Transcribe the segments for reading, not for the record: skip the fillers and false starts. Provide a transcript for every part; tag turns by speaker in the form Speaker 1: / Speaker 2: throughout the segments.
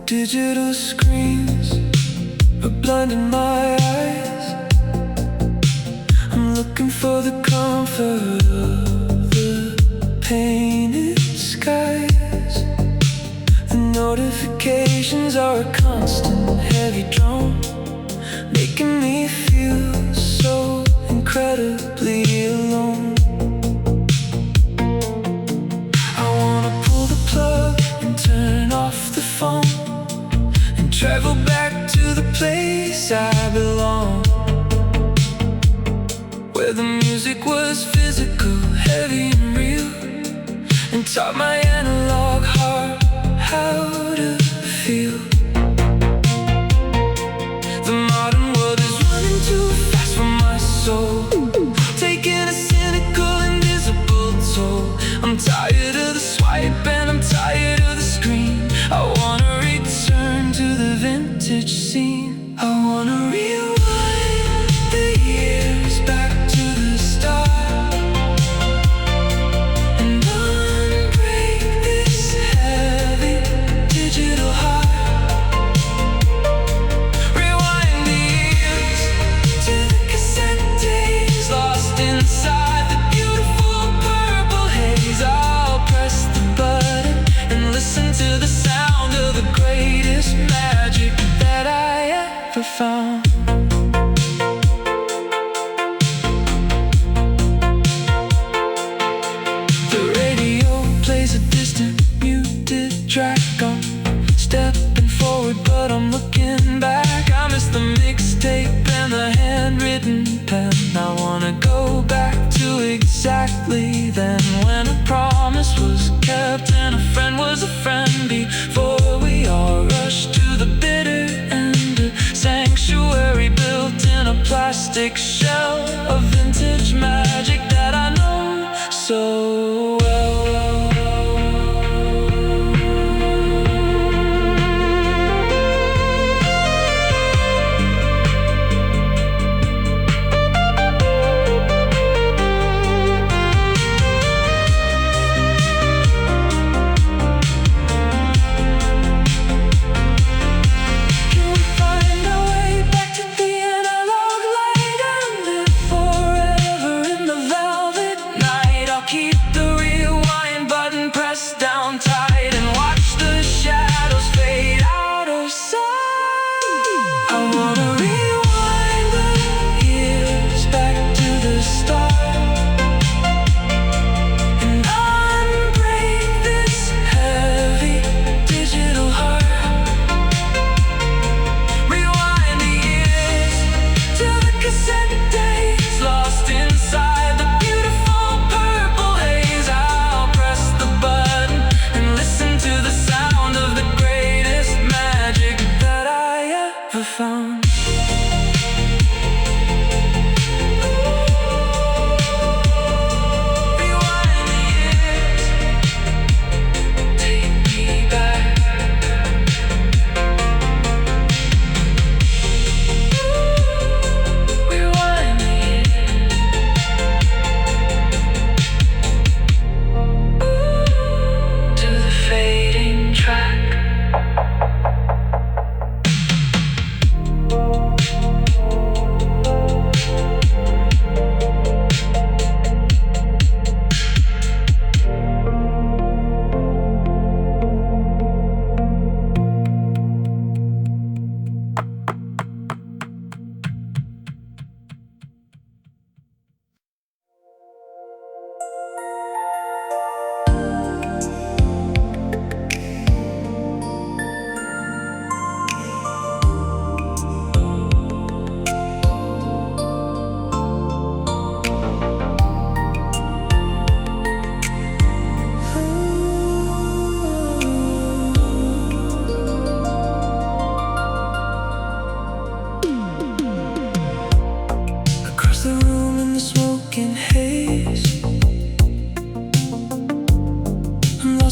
Speaker 1: Digital screens are blinding my eyes. I'm looking for the comfort of the painted skies. The notifications are a constant heavy drum, making me feel so incredibly alone. I wanna pull the plug and turn off the phone and travel back to the place I belong, where the music was physical, heavy and real, and taught my analog heart how to feel. The modern world is running too fast for my soul, taking a cynical, invisible toll. I'm tired of the swipe and I'm tired of the screen. I wanna return to the vintage scene. I wanna rewind the years back to the start and unbreak this heavy digital heart. Rewind the years to the cassette days, lost inside the beautiful purple haze. I'll press the button and listen to the sound of the greatest magic that I ever found. The radio plays a distant, muted track. I'm stepping forward, but I'm looking back. I miss the mixtape and the handwritten pen. I wanna go back to exactly then, when a promise was kept and a friend was a friend, before we all rushed to the bitter end. A sanctuary built in a plastic shell, a vintage magic that I know so well.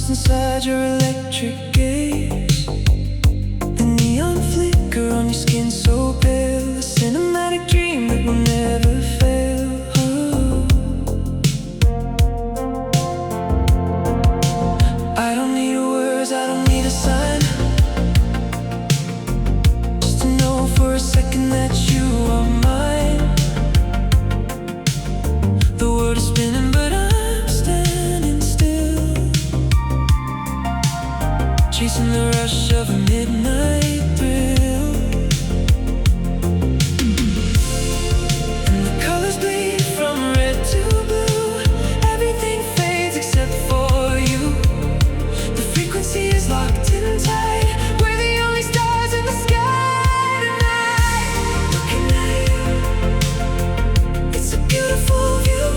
Speaker 1: Inside your electric gaze, the neon flicker on your skin so pale, a cinematic dream that will never fail. I don't need words, I don't need a sign. chasing the rush of a midnight thrill. And the colors bleed from red to blue. Everything fades except for you. The frequency is locked in tight. We're the only stars in the sky tonight. Looking at you, it's a beautiful view,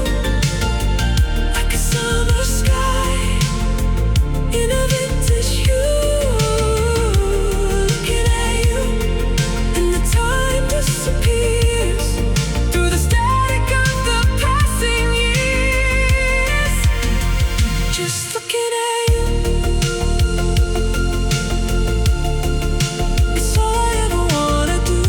Speaker 1: like a summer sky in a vintage hue. Looking at you, and the time disappears through the static of the passing years. Just looking at you, it's all I ever wanna do.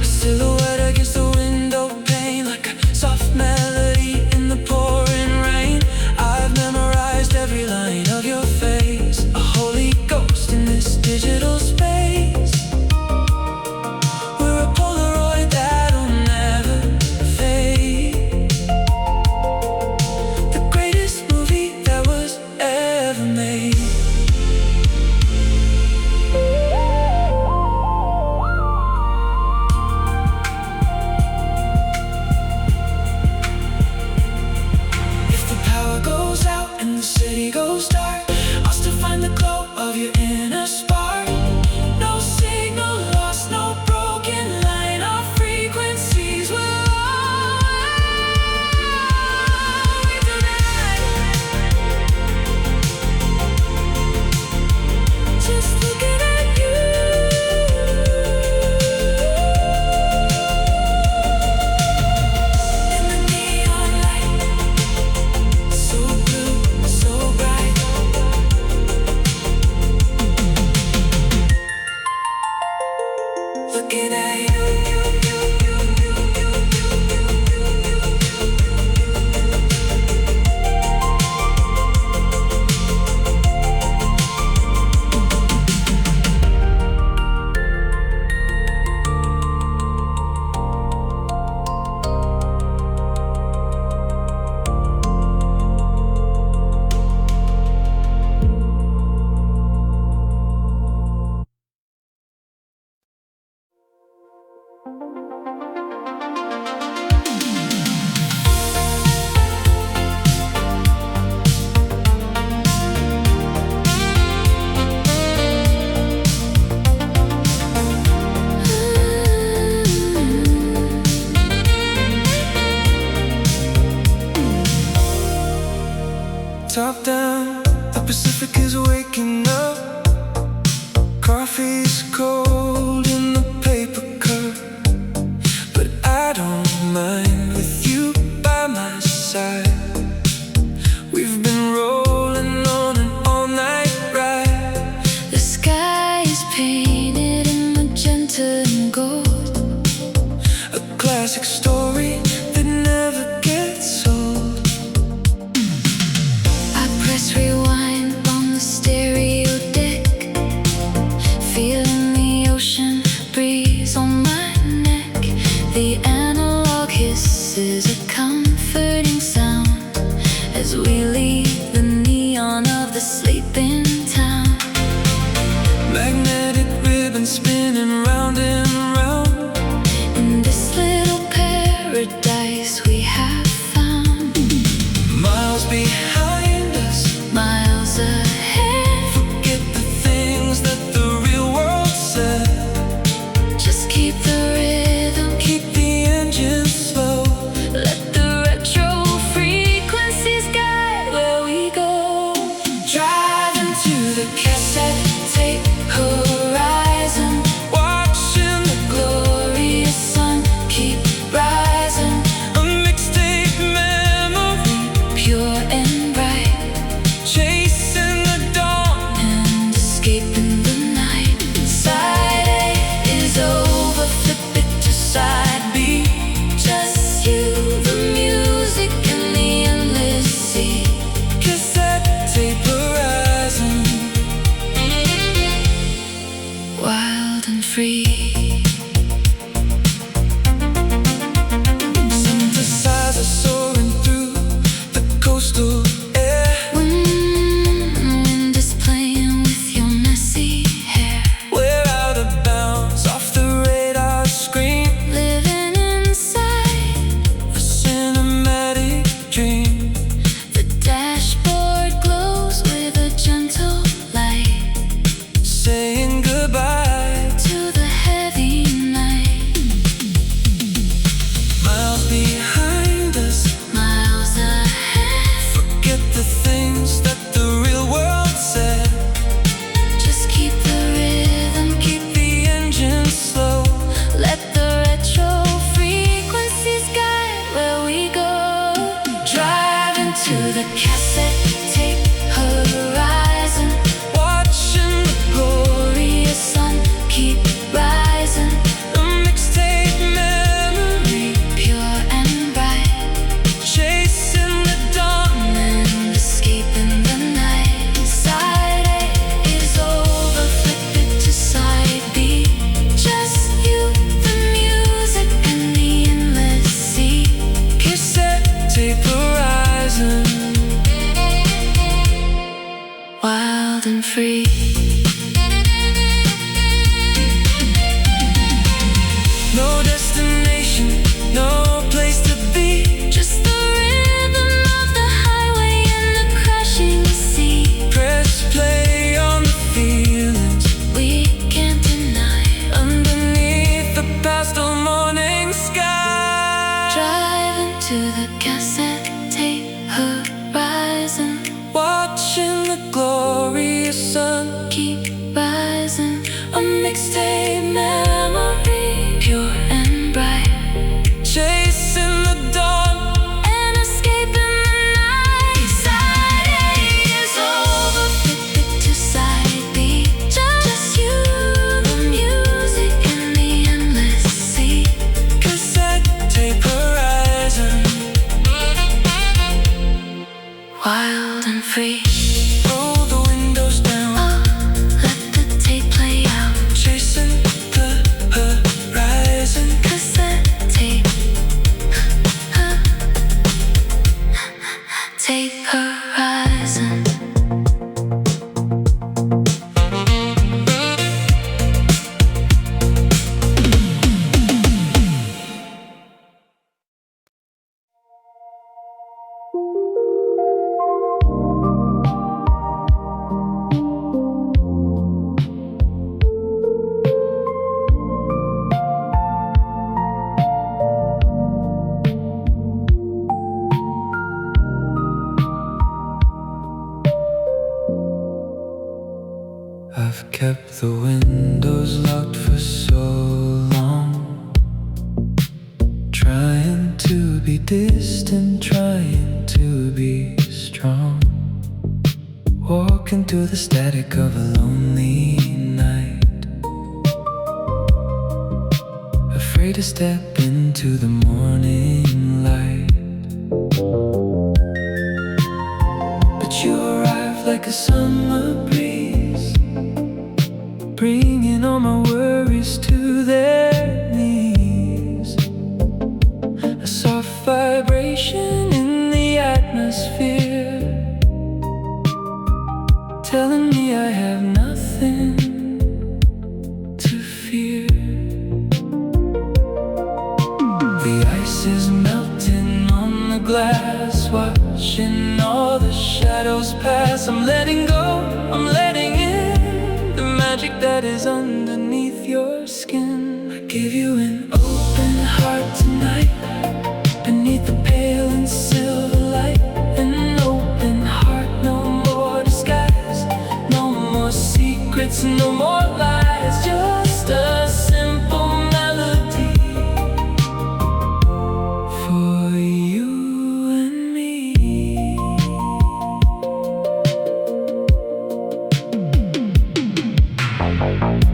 Speaker 1: A silhouette against the window pane, like a soft melody in the pouring rain. I've memorized every line of your face, a holy ghost in this digital space. We're a Polaroid that'll never fade, the greatest movie that was ever made. If the power goes out and the city goes dark, I'll still find the glow of your inner spark. No signal lost, no broken line. Our frequencies will always tonight. Just looking at you, in the neon light, so blue, so bright. Looking at you. Top down, the Pacific is waking up. Coffee's cold in the paper cup, but I don't mind with you by my side. We've been rolling on an all-night ride.
Speaker 2: The sky is painted in magenta and gold,
Speaker 1: A classic story that never gets old.
Speaker 2: I press rewind on the stereo deck, feeling the ocean breeze on my neck. The analog hisses a comforting sound as we leave the neon of the sleeping town.
Speaker 1: Magnetic ribbon spinning round and round.
Speaker 2: In this little paradise we have found,
Speaker 1: Miles behind us,
Speaker 2: miles ahead.
Speaker 1: forget the things that the real world said.
Speaker 2: Just keep the rhythm,
Speaker 1: Keep the engine slow.
Speaker 2: let the retro frequencies guide where we go.
Speaker 1: Driving
Speaker 2: to the cassette tape horizon,
Speaker 1: watching the
Speaker 2: glorious sun keep rising.
Speaker 1: a mixtape memory,
Speaker 2: Pure and bright,
Speaker 1: chasing the dawn.
Speaker 2: and escaping the night. Side A is over, flip it to side B. Just you, the music, and the endless sea.
Speaker 1: Cassette tape horizon,
Speaker 2: Wild and free.
Speaker 1: no destination, no place to be.
Speaker 2: Just the rhythm of the highway and the crashing sea.
Speaker 1: Press play on the feelings
Speaker 2: We can't deny.
Speaker 1: underneath the pastel morning sky.
Speaker 2: Driving to the cassette tape horizon,
Speaker 1: Watching the glorious sun,
Speaker 2: keep rising. A mixtape memory, pure and bright,
Speaker 1: chasing the dawn.
Speaker 2: and escaping the night. Side A is over, flip it to side B. Just you, the music, and the endless sea.
Speaker 1: Cassette tape horizon,
Speaker 2: Wild and free.
Speaker 1: roll the windows down.
Speaker 2: Oh, let the tape play out.
Speaker 1: Chasing the horizon,
Speaker 2: Cassette tape, tape horizon.
Speaker 1: I've kept the windows locked for so long, trying to be distant, trying to be strong, walking through the static of a lonely night, afraid to step into the morning light. But you arrive like a summer breeze, bringing all my worries to their knees. A soft vibration in the atmosphere, telling me I have nothing to fear. The ice is melting on the glass, watching all the shadows pass. I'm letting go, I'm letting in the magic that is underneath your skin. I give you an open heart tonight, beneath the pale and silver light. An open heart, no more disguise, no more secrets, no more lies. Just a simple melody for you and me.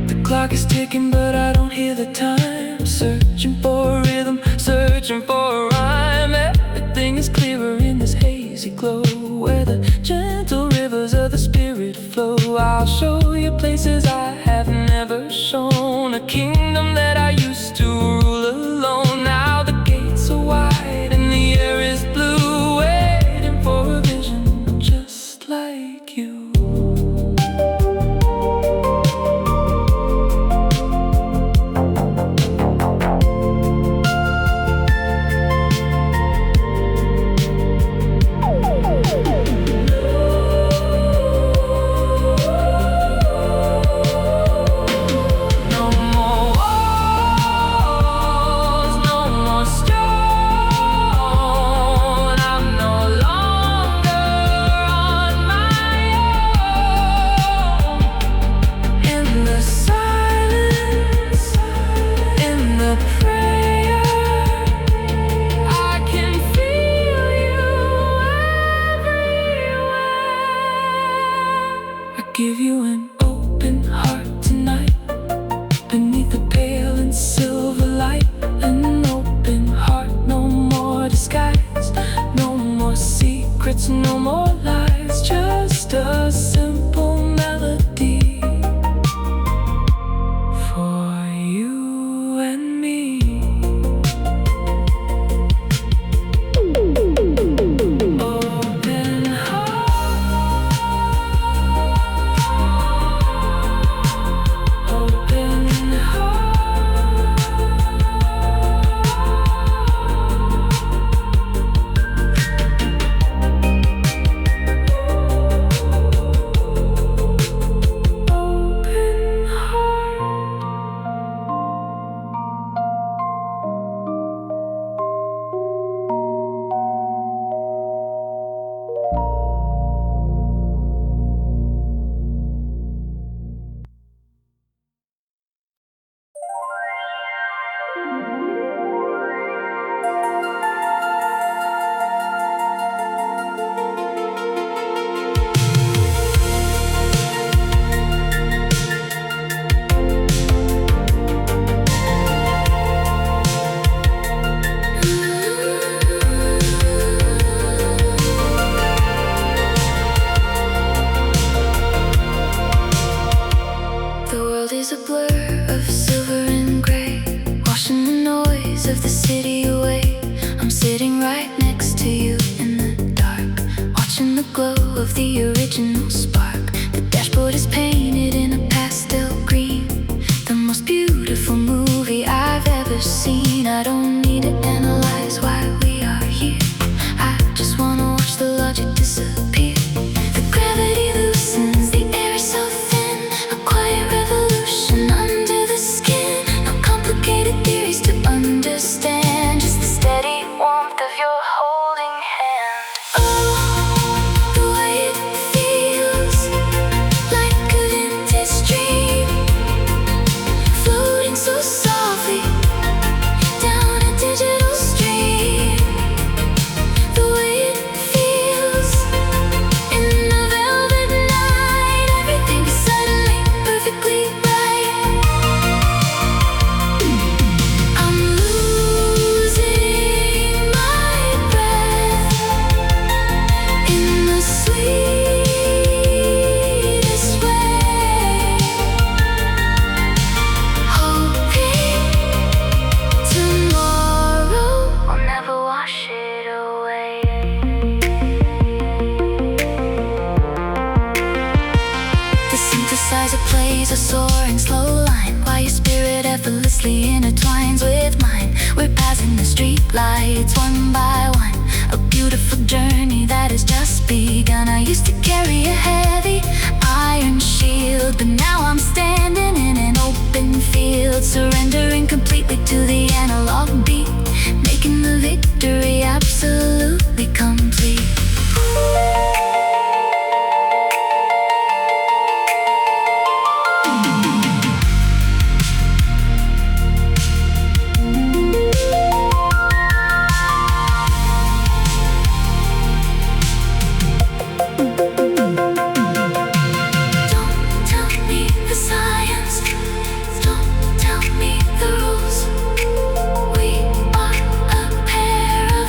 Speaker 1: The clock is ticking, but I don't hear the time. Searching for a rhythm, searching for a rhyme. Everything is clearer in this hazy glow, where the gentle rivers of the spirit flow. I'll show you places I have never shown, a kingdom that I used to rule alone. Now the gates are wide and the air is blue, waiting for a vision just like you. rules, no more lies, just a simple melody for you and me. Open heart, open heart. Open heart.
Speaker 2: The world is a blur of silver and gray, washing the noise of the city away. I'm sitting right next to you in the dark, watching the glow of the original spark. The dashboard is painted in a pastel green, the most beautiful movie I've ever seen. I don't need to analyze why we are here, I just wanna watch the logic disappear. The gravity loosens, the air is so thin, a quiet revolution under the skin. No complicated theories to understand, just the steady warmth of your holding hand. Oh, the way it feels, like a vintage dream, floating so softly down a digital stream. The way it feels in the velvet night, everything is suddenly perfectly right. I'm losing my breath in the sweetest way, hoping tomorrow will never wash it away. The synthesizer plays a soaring slow line, while your spirit effortlessly intertwines with mine. We're passing the street lights one by one, a beautiful journey that has just begun. I used to carry a heavy iron shield, but now I'm standing in an open field, surrendering completely to the analog beat, making the victory absolutely complete. Don't tell me the science, don't tell me the rules. We are a pair of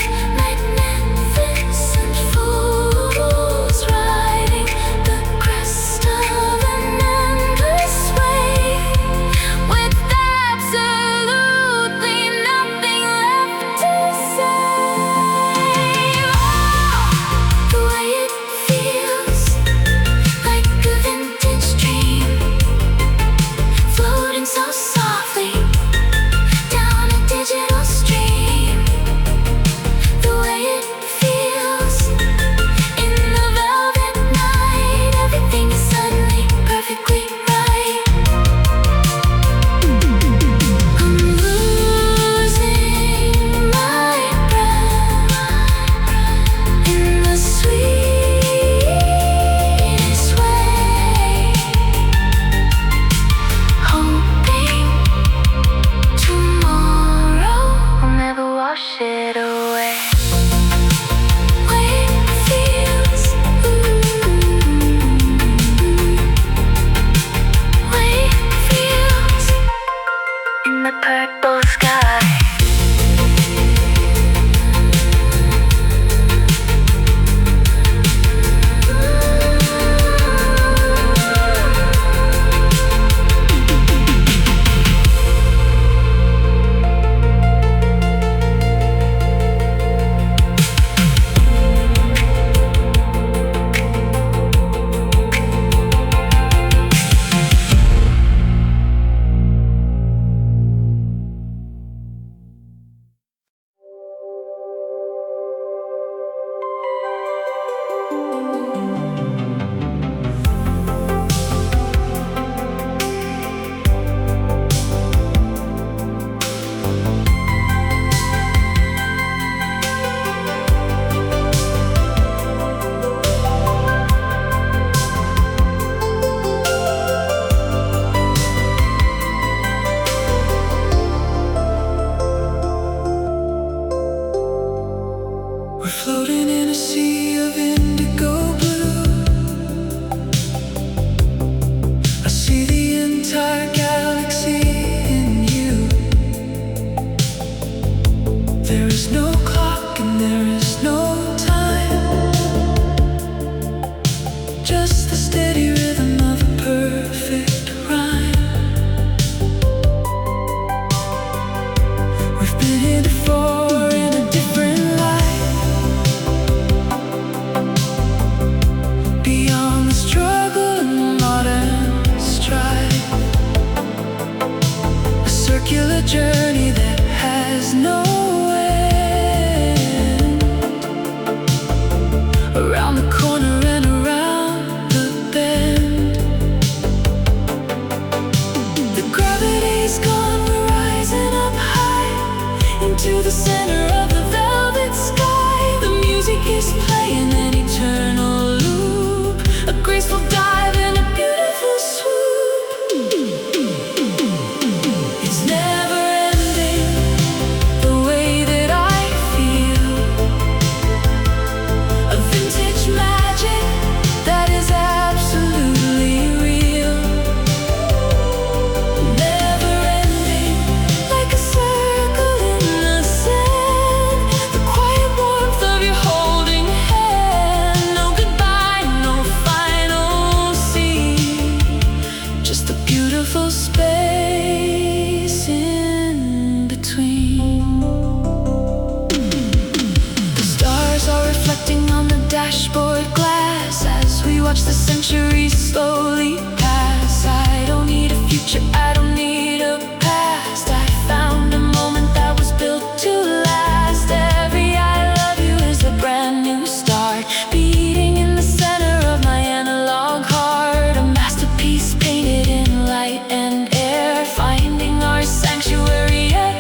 Speaker 1: floating in a sea of indigo blue. I see the entire galaxy in you. There is no clock and there is no time, just the steady rhythm of a perfect rhyme. We've been here before in a different life, beyond the struggle and modern strife. A circular journey that has no end, around the corner and around the bend. The gravity's gone, we're rising up high into the center of the velvet sky. The music is playing an eternal loop, a graceful dive and a beautiful swoop. It's never ending, the way that I feel. A vintage magic that is absolutely real. Never ending, like a circle in the sand. The quiet warmth of your holding hand. No goodbye, no final scene, just the beautiful space in between. The stars are reflecting on the dashboard glass as we watch the centuries slowly pass. I don't need a future, I don't need a past. I found a moment that was built to last. Every I love you is a brand new start, beating in the center of my analog heart. A masterpiece painted in light and air, finding our sanctuary everywhere.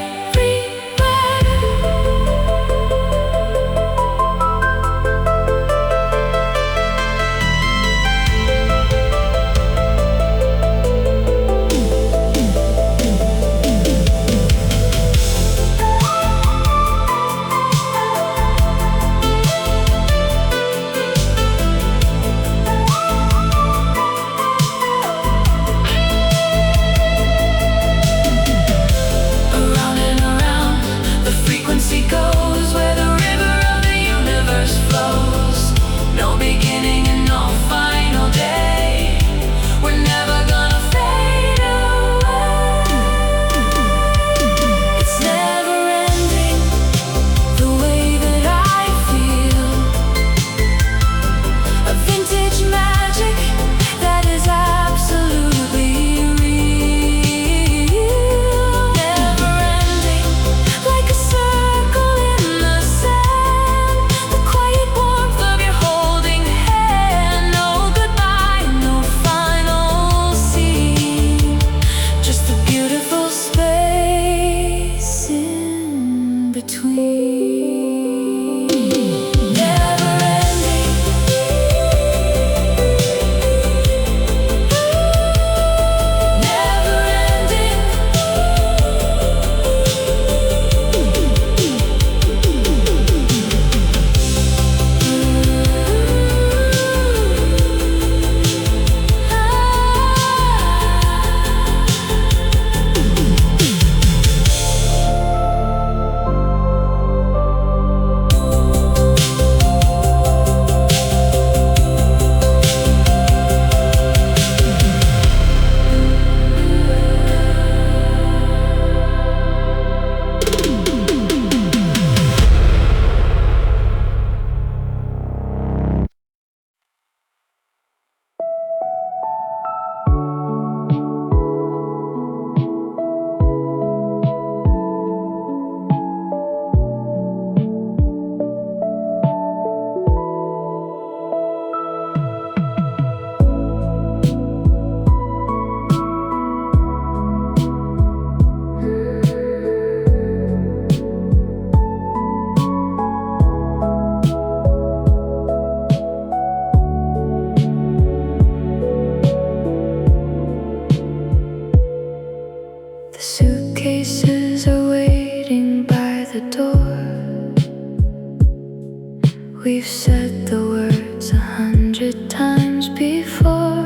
Speaker 2: We've said the words 100 times before.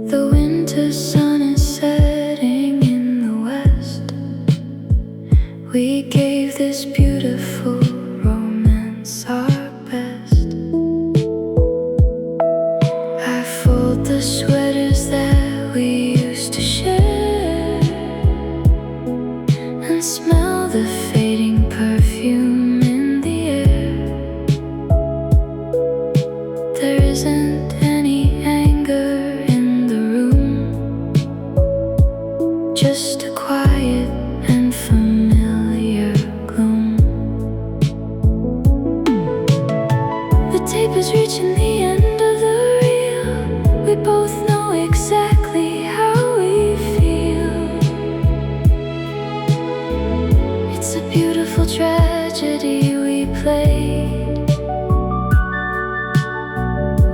Speaker 2: The winter sun is setting in the west. We gave this beautiful romance our best. I fold the sweaters that we used to share and smell the fading perfume in the air. There isn't any anger in the room, just a quiet and familiar gloom. The tape is reaching the end of the reel. We both know exactly how we feel. It's a beautiful tragedy we played,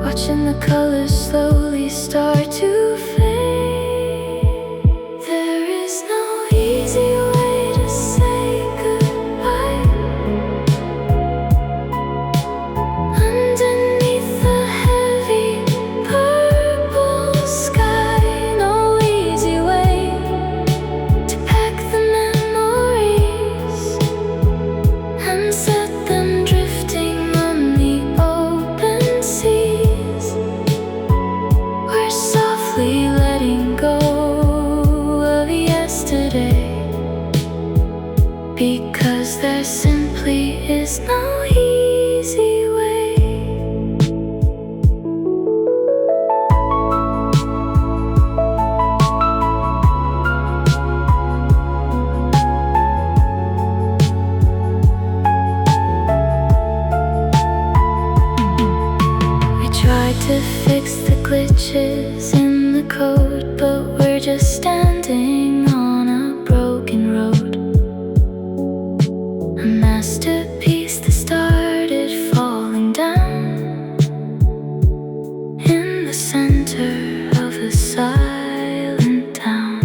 Speaker 2: watching the colors slowly start to fade. There is no easy way to say goodbye. Underneath the heavy purple sky, no easy way to pack the memories and set them drifting on the open seas. We're softly letting go of yesterday, because there simply is no easy way. We tried to fix the glitches in the code, but we're just standing on a broken road. A masterpiece that started falling down in the center of a silent town.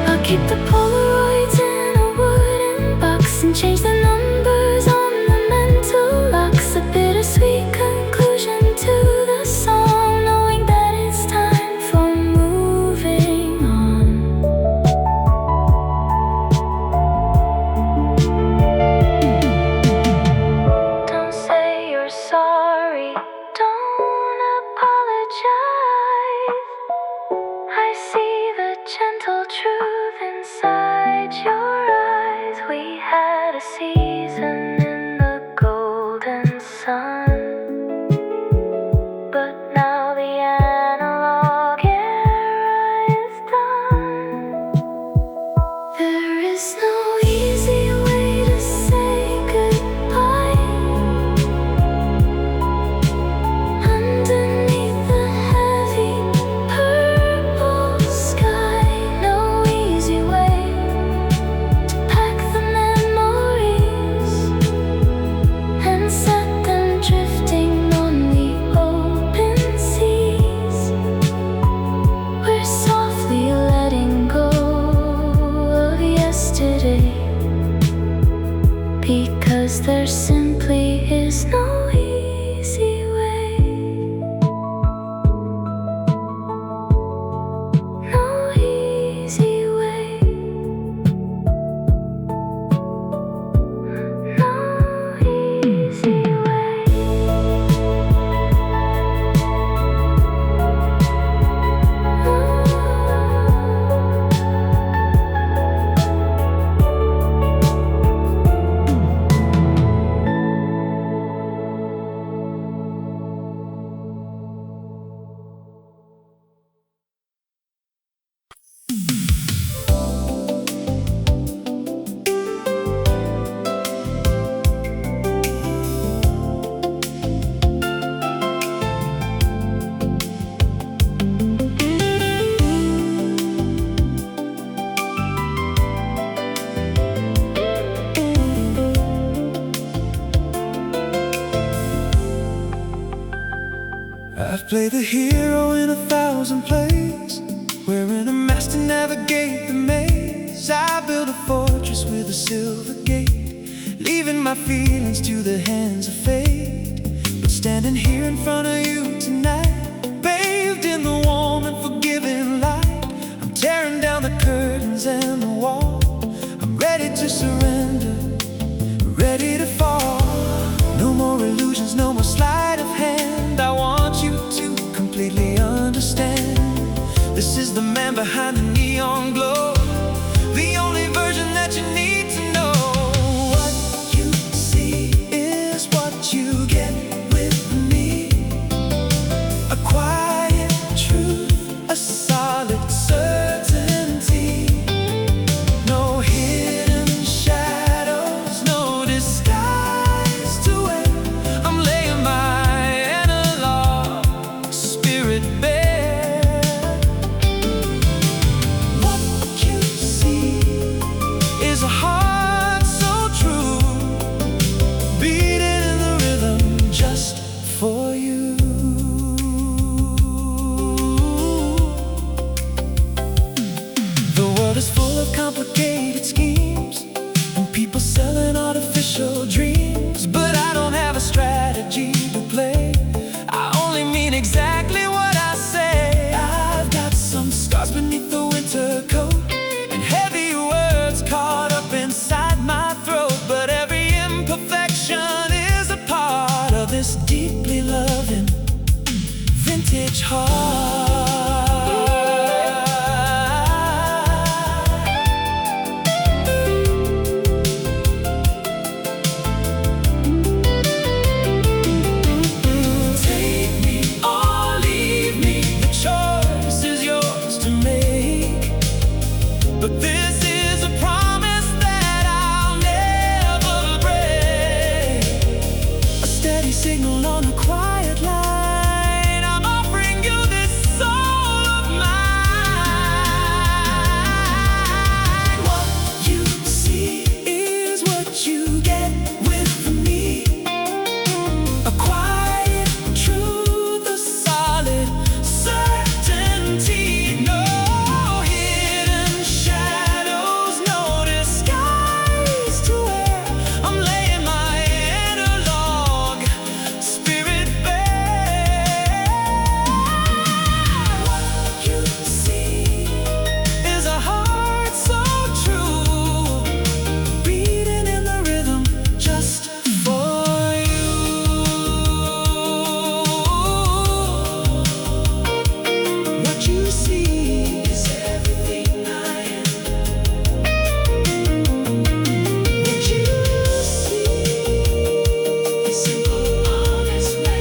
Speaker 2: I'll keep the Polaroids in a wooden box and change the numbers on the mental locks. A bittersweet conclusion to the song, knowing that it's time for moving on. Don't say you're sorry, don't apologize. I see the gentle truth inside your eyes. We had a season in the golden sun, but now the analog era is done. There is no easy way to say goodbye. Underneath the heavy purple sky, no easy way to pack the memories and set them drifting on the open seas. We're softly letting go of yesterday, because there simply is no easy way. No easy way. No easy way.
Speaker 1: I've played the hero in 1,000 plays, wearing a mask to navigate the maze. I built a fortress with a silver gate, my feelings to the hands of fate. But standing here in front of you tonight, bathed in the warm and forgiving light, I'm tearing down the curtains and the wall. I'm ready to surrender, ready to fall. No more illusions, no more sleight of hand. I want you to completely understand. This is the man behind the neon glow, the only version that you need to know. What you see is what you get with me. A quiet truth, a solid certainty. No hidden shadows, no disguise to wear. I'm laying my analog spirit bare. What you see is a heart so true, beating in the rhythm just for you. The world is full of complicated schemes and people selling artificial dreams, but I don't have a strategy to play. I only mean exactly what I say. I've got some scars beneath the winter coat and heavy words caught up inside my throat, but every imperfection is a part of this deeply loving vintage heart. Take me or leave me, the choice is yours to make. But this is a promise that I'll never break. A steady signal on a quiet line. I'm offering you this soul of mine. What you see is what you get with me. A quiet truth, a solid certainty. No hidden shadows, no disguise to wear. I'm laying my analog spirit bare. What you see is a heart so true, beating in the rhythm just for you. What you see is everything I am. What you see is simple, honest man.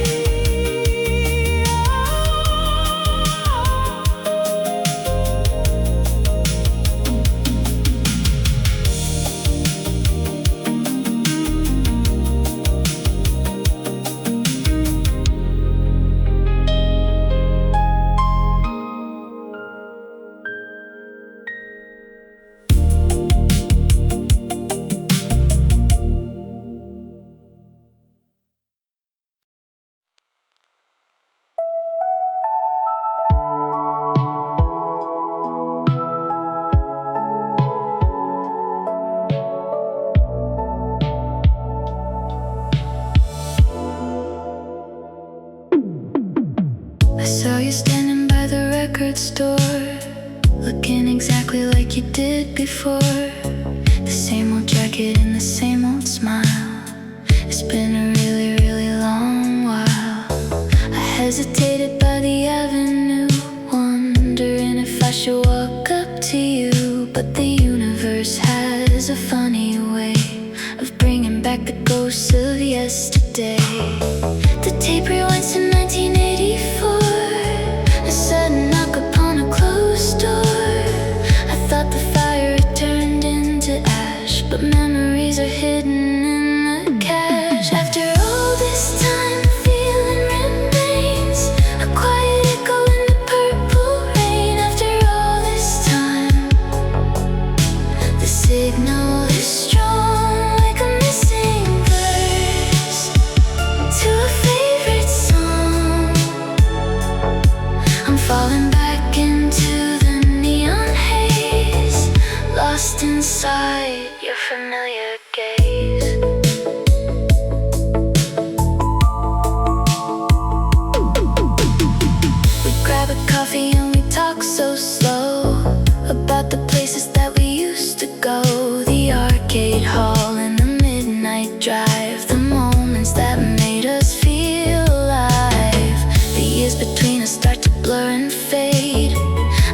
Speaker 1: I saw you standing by the record store, looking exactly like you did before. The same old jacket and the same old smile. It's been a really, really long while. I hesitated by the avenue, wondering if I should walk up to you. But the universe has a funny way of bringing back the ghosts of yesterday. The tape rewinds to 1984. A sudden knock upon a closed door. I thought the fire had turned into ash, but memories are hidden in the cache. After all this time, the feeling remains, a quiet echo in the purple rain. After all this time, the signal is strong, like a missing verse to a favorite song.
Speaker 2: night drive, the moments that made us feel alive. The years between us start to blur and fade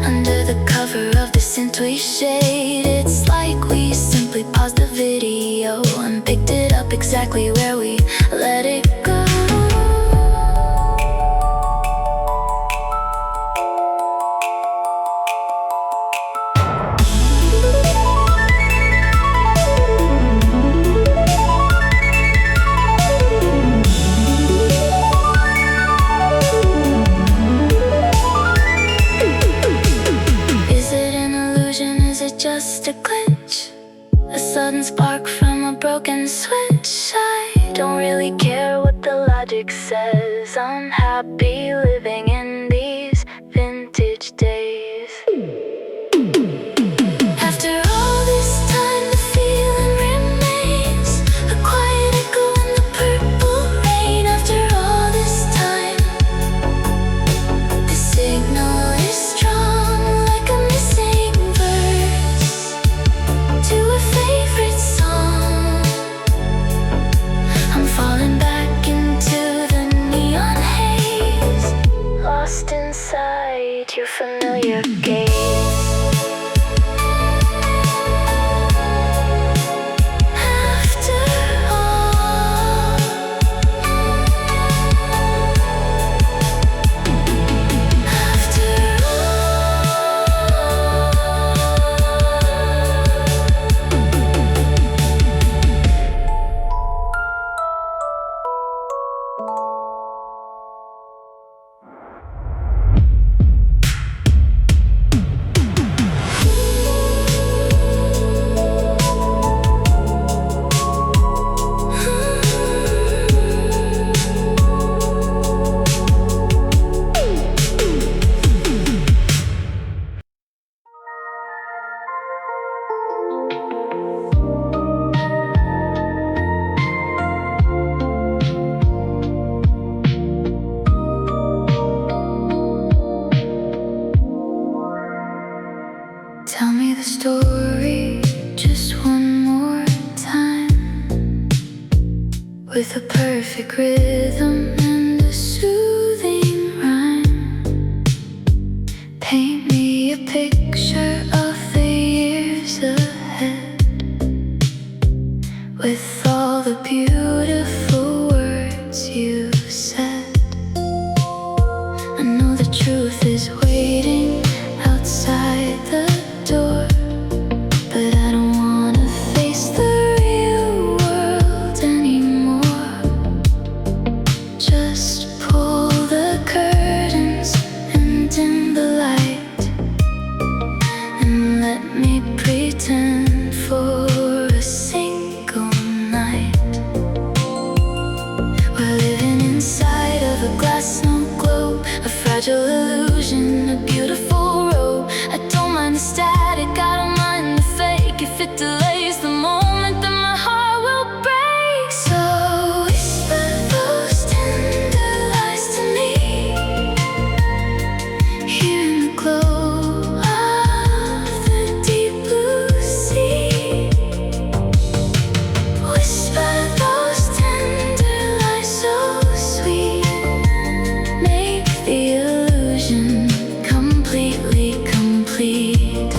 Speaker 2: under the cover of the scent we shade. It's like we simply paused the video and picked it up exactly where we let it go. Just a glitch, a sudden spark from a broken switch. I don't really care what the logic says. I'm happy living in these vintage days. After all this time, the feeling remains, a quiet echo in the purple rain. After all this time, the signal is strong like a missing to a favorite song. I'm falling back into the neon haze, lost inside your familiar gaze. Tell me the story just one more time, with a perfect rhythm and a soothing rhyme. Paint me a picture of the years ahead, with all the beautiful words you've said. I know the truth is waiting outside the door, but I don't wanna face the real world anymore. Just pull the curtains and dim the light, and let me pretend for a single night. We're living inside of a glass snow globe, a fragile illusion, a beautiful robe. I don't mind the static, I don't mind the fake, if it delays the moment then my heart will break. So whisper those tender lies to me, here in the glow of the deep blue sea. Whisper those tender lies so sweet, make the illusion completely complete.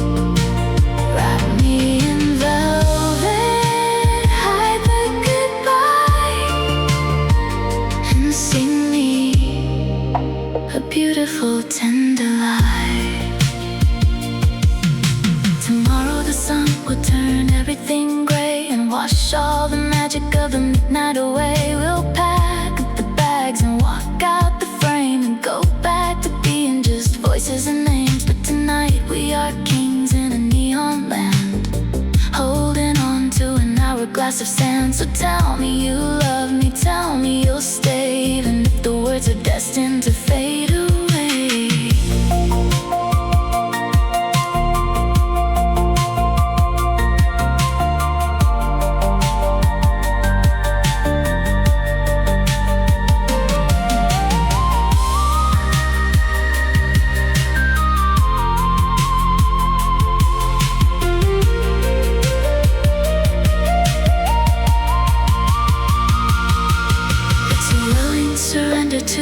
Speaker 2: Wrap me in velvet, hide the goodbye, and sing me a beautiful tender lie. Tomorrow the sun will turn everything gray and wash all the magic of the midnight away. We'll pack up the bags and walk out the frame and go back to being just voices and names. But tonight we are kings in a neon land, holding on to an hourglass of sand. So tell me you love me, tell me you'll stay, even if the words are destined to fade away.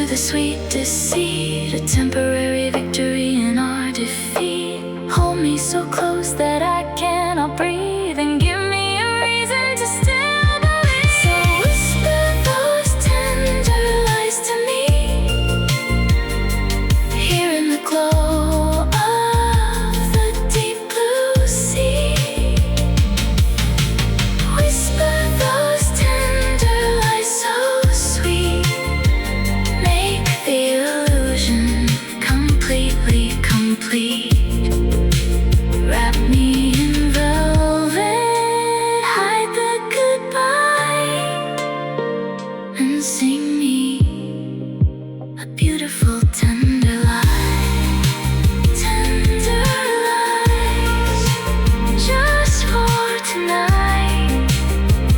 Speaker 2: the sweet deceit, a temporary victory in our defeat. Hold me so close that I cannot breathe, and give me a reason to still believe. So whisper those tender lies to me, here in the glow of the deep blue sea. Whisper those tender lies so sweet, make the illusion completely complete. Wrap me in velvet, hide the goodbye, and sing me a beautiful tender lie. Tender lies, just for tonight.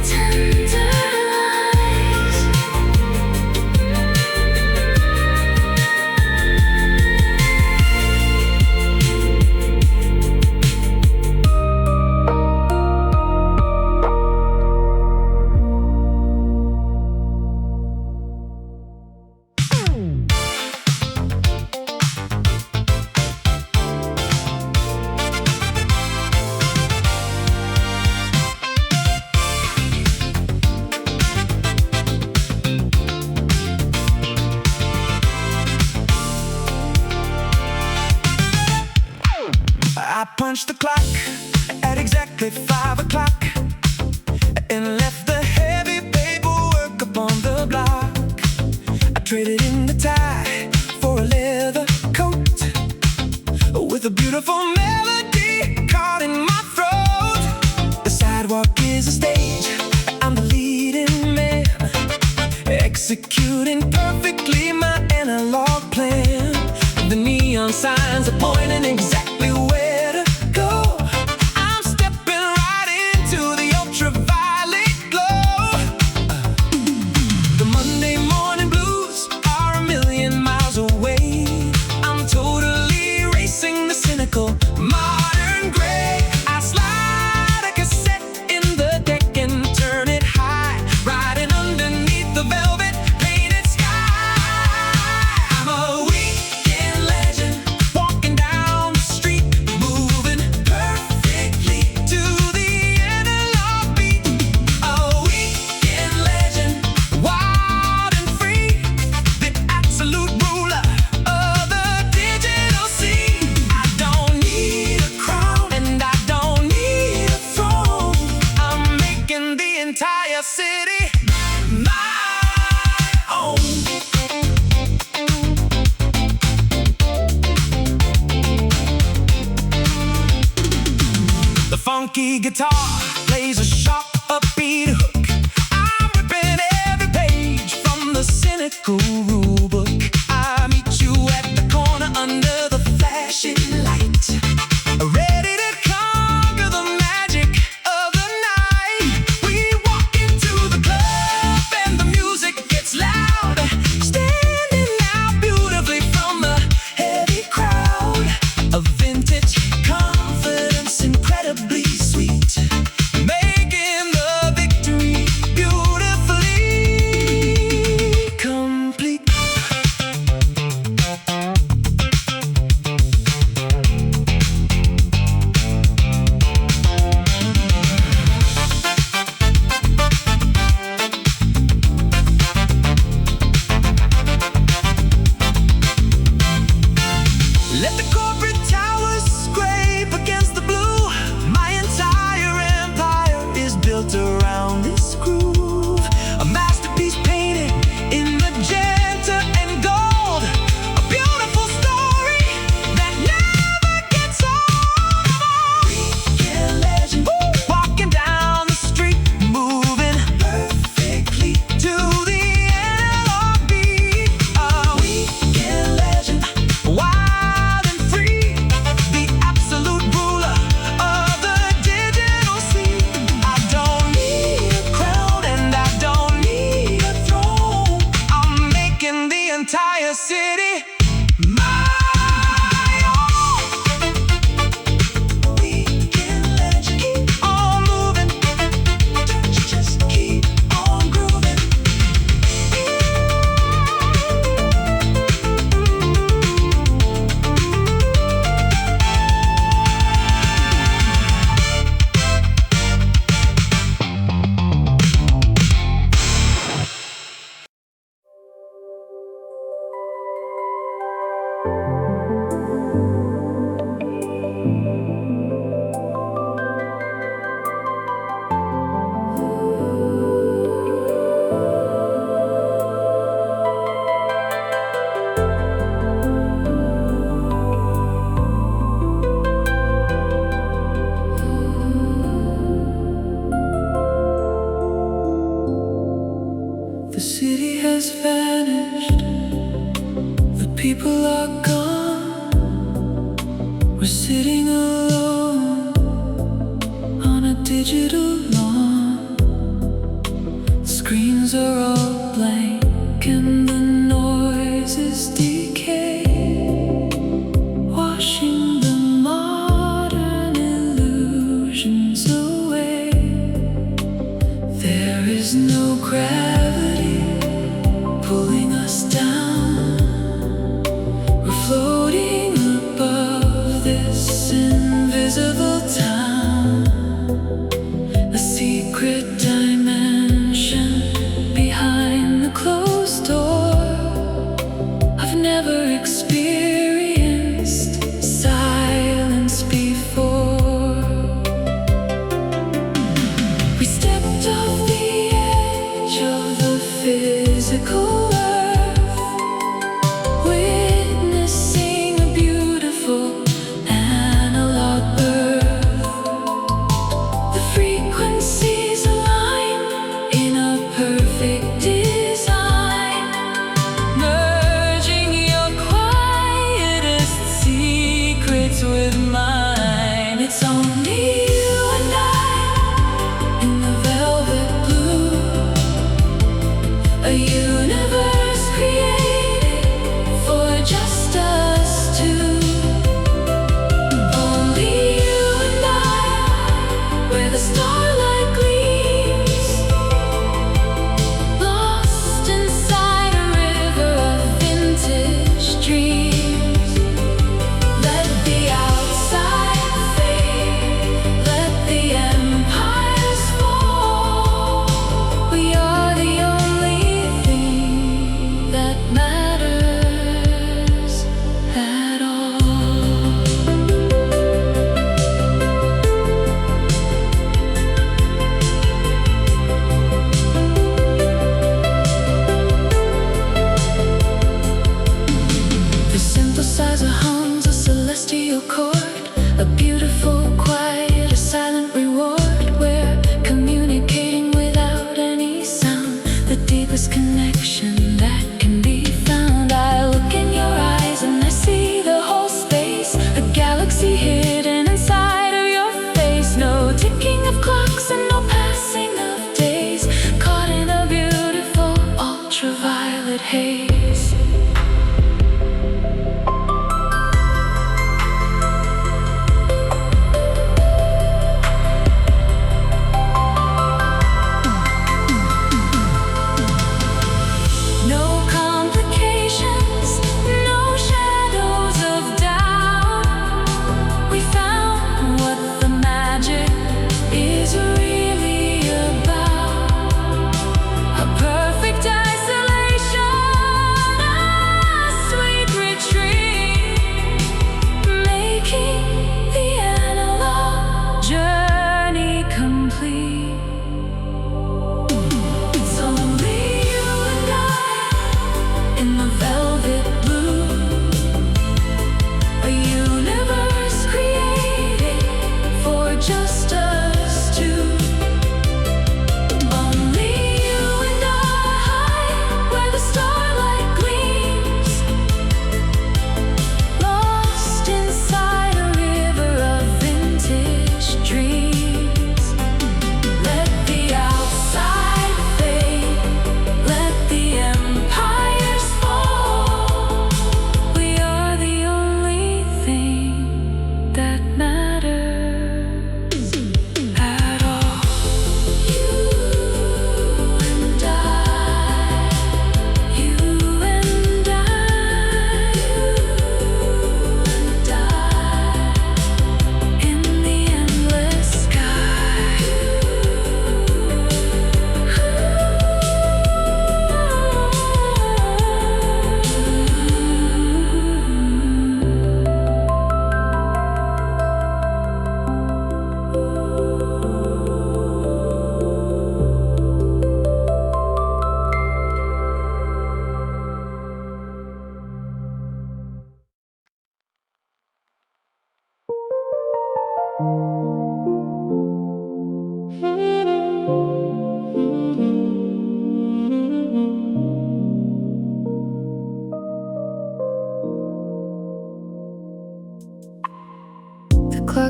Speaker 2: Tender lies.
Speaker 1: I punched the clock at exactly 5 o'clock and left the heavy paperwork upon the block. I traded in the tie for a leather coat with a beautiful melody caught in my throat. The sidewalk is a stage, I'm the leading man, executing perfectly my analog plan. The neon signs are pointing exactly where to go. I'm stepping right into the ultraviolet glow. The Monday morning blues are a million miles away. I'm totally erasing the cynical modern gray. I slide a cassette in the deck and turn it high, riding underneath the velvet painted sky. I'm a weekend legend, walking down the street, moving perfectly to the analog beat. A weekend legend, wild and free, the absolute ruler of the digital scene. I don't need a crown and I don't need a throne. I'm making the entire city my own. The funky guitar plays a sharp, upbeat hook. I'm ripping every page from the cynical rulebook. I meet you at the corner under the flashing light, ready to conquer the magic of the night. We walk into the club and the music gets loud, standing out beautifully from the heavy crowd. A vintage confidence incredibly sweet, making the victory city has vanished, the people are gone. We're sitting alone on a digital lawn. Screens are all blank and the noise is decay, washing the modern illusions away. There is no gravity pulling us down. We're floating above this invisible town, a secret dimension behind the closed door. I've never experienced silence before. We stepped off the edge of the physical earth, witnessing a beautiful analog birth. The frequencies align in a perfect design, merging your quietest secrets with mine. It's only you and I in the velvet blue, a universe created for just us two. Only you and I, where the starlight gleams, lost inside a river of vintage dreams. Let the outside fade, let the empires fall. We are the only thing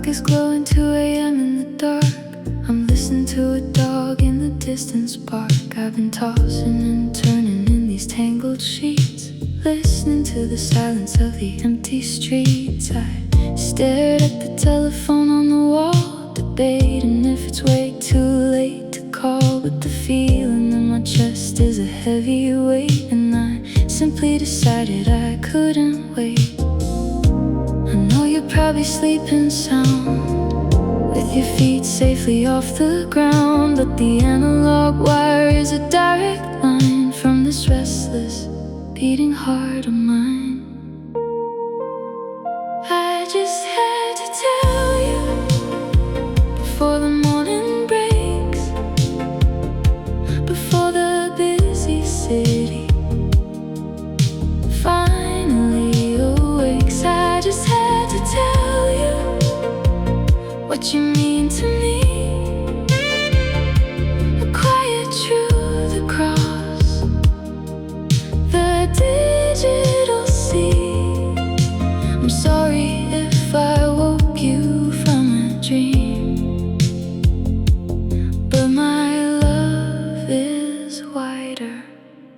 Speaker 2: clock is glowing 2 a.m. in the dark. I'm listening to a dog in the distance bark. I've been tossing and turning in these tangled sheets, listening to the silence of the empty streets. I stared at the telephone on the wall, debating if it's way too late to call. But the feeling in my chest is a heavy weight, and I simply decided I couldn't wait. I know you're probably sleeping sound, with your feet safely off the ground, but the analog wire is a direct line from this restless, beating heart of mine. I just had to tell you before the morning breaks, before the busy city finally awakes. I just had to tell you what you mean to me. A quiet truth across the digital sea. I'm sorry if I woke you from a dream, but my love is wider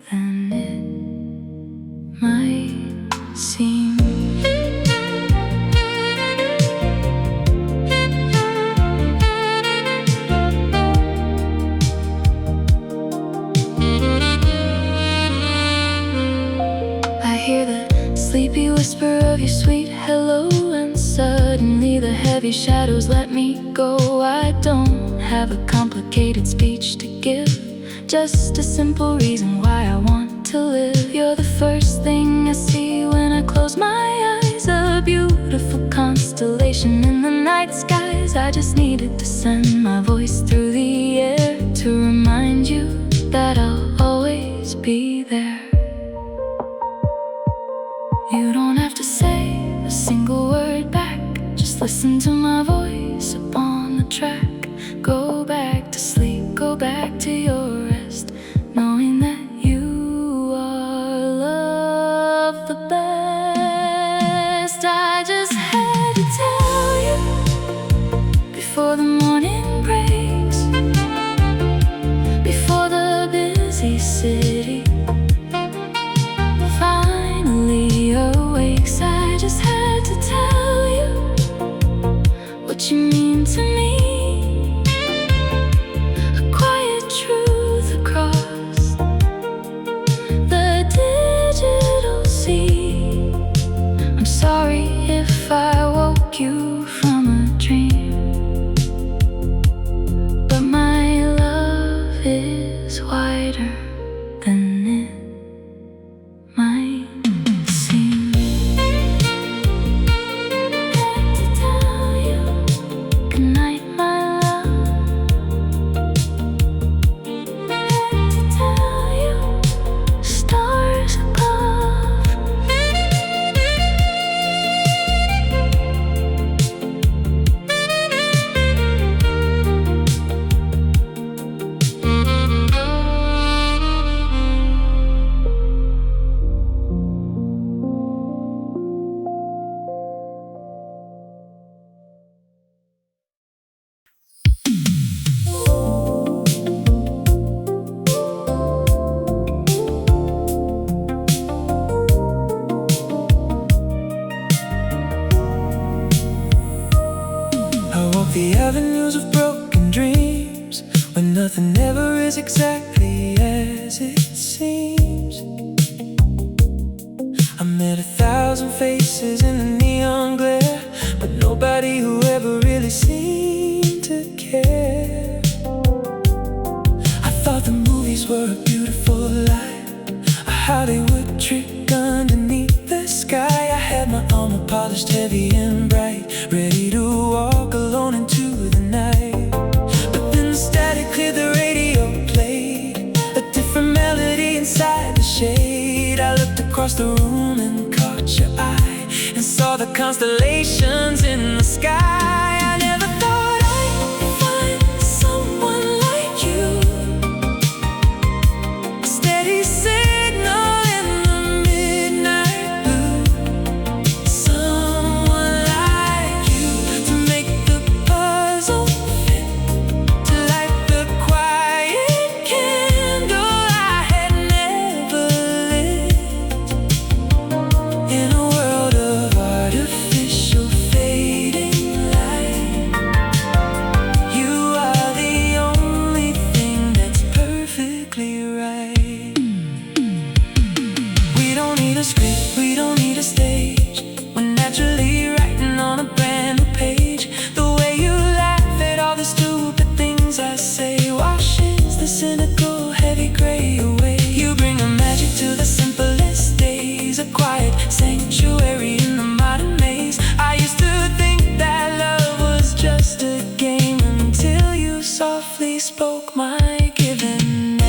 Speaker 2: than it might seem. I hear the sleepy whisper of your sweet hello, and suddenly the heavy shadows let me go. I don't have a complicated speech to give, just a simple reason why I want to live. You're the first thing I see when I close my eyes, a beautiful constellation in the night skies. I just needed to send my voice through the air to remind you that I'll always be there. You don't have to say a single word back, just listen to my voice up on the track. Go back to sleep, go back to your rest, knowing that you are loved the best. I just had to tell you before the morning breaks, before the busy city finally awakes. I just had to tell you what you mean to me. A quiet truth across the digital sea. I'm sorry if I woke you from a dream, but my love is wider than it might seem. Had to tell you good night, my love. Had to tell you stars above.
Speaker 1: I walk the avenues of broken dreams, where nothing ever is exactly as it seems. I met 1,000 faces in the neon glare, but nobody who ever really seemed to care. I thought the movies were a beautiful lie, a Hollywood trick underneath the sky. I had my armor polished heavy and bright, ready to walk alone into the night. But then the static cleared, the radio played a different melody inside the shade. I looked across the room and caught your eye, and saw the constellations in the sky. I never thought I'd find someone like you, a steady signal in the midnight blue. Someone like you to make perfectly right. We don't need a script, we don't need a stage. We're naturally writing on a brand new page. The way you laugh at all the stupid things I say washes the cynical, heavy gray away. You bring a magic to the simplest days, a quiet sanctuary in the modern maze. I used to think that love was just a game until you softly spoke my given name.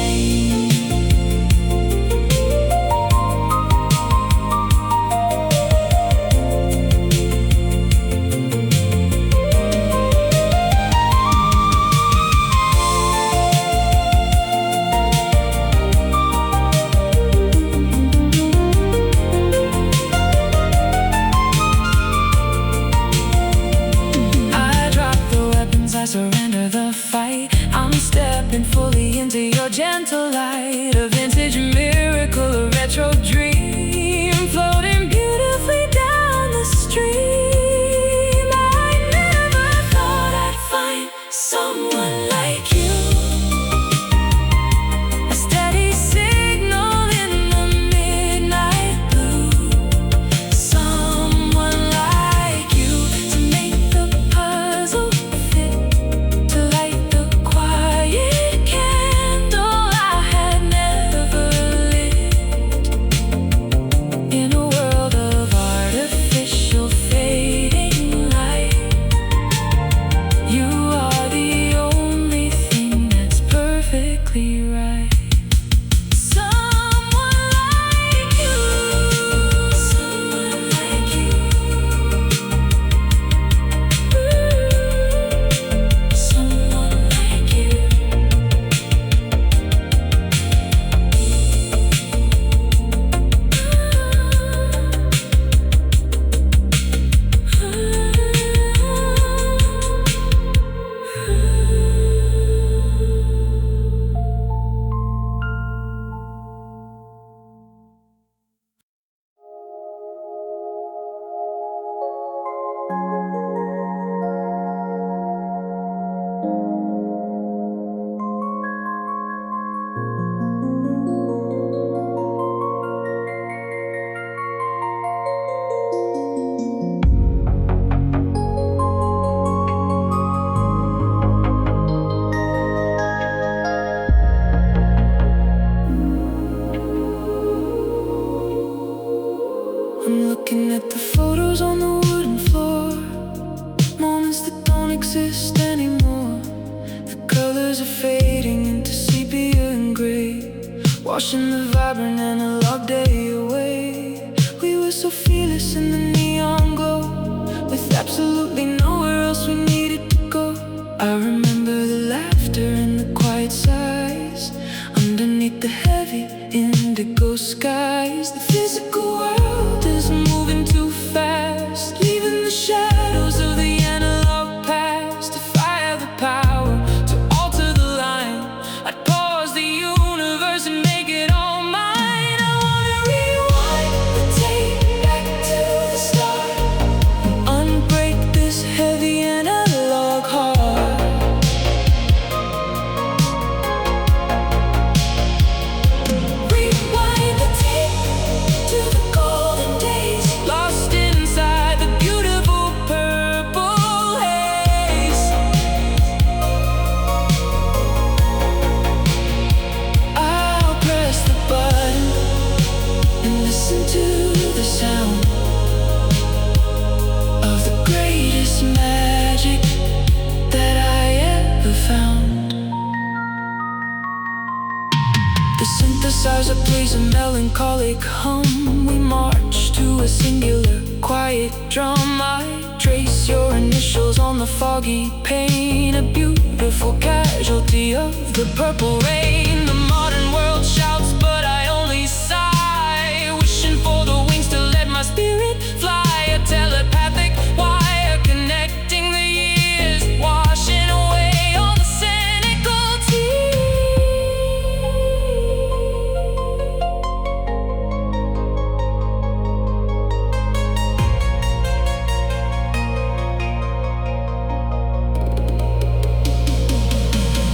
Speaker 1: I surrender the fight. I'm stepping fully into your gentle light. A vintage miracle, a retro dream, floating beautifully down the stream. I never thought I'd find someone like you, a steady signal in the midnight blue. Someone like you to make the puzzle fit, to light the quiet candle I had never lit. In a world of artificial fading light, you are the only thing that's perfectly right. Someone like you, someone like you, someone like you. I'm looking at the photos on the wooden floor, moments that don't exist anymore. The colors are fading into sepia and gray, washing the vibrant analog day away. We were so fearless in the neon glow, with absolutely nowhere else we needed to go. I remember the laughter and the quiet sighs underneath the heavy indigo skies. The physical world is moving too fast, leaving the shadows of the analog past. If I had the power to alter the line, I'd pause the universe and make it all mine. I wanna rewind the tape back to the start and unbreak this heavy analog heart. Rewind the tape to the golden days, lost inside the beautiful purple haze. I'll press the button and listen to the sound of the greatest magic that I ever found. The synthesizer plays a melancholic hum. We march to a singular, quiet drum. I trace your initials on the foggy pane, a beautiful casualty of the purple rain. The modern world shouts, but I only sigh, wishing for the wings to let my spirit fly. A telepathic wire connecting the years, washing away all the cynical tears.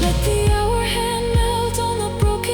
Speaker 1: Let the hour hand melt on the broken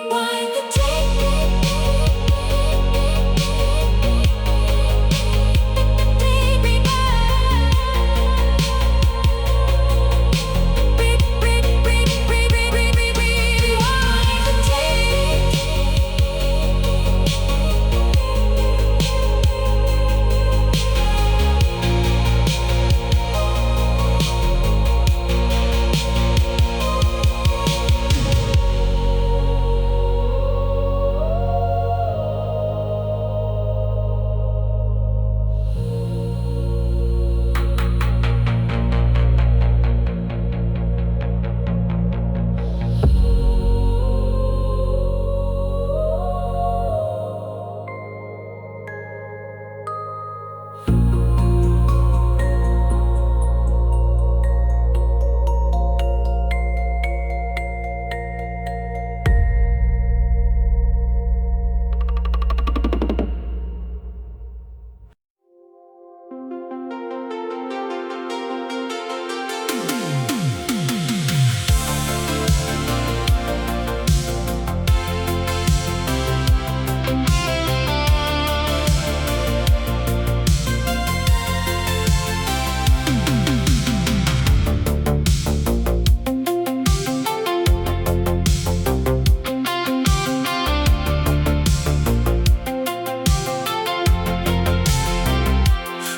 Speaker 2: Rewind the tape.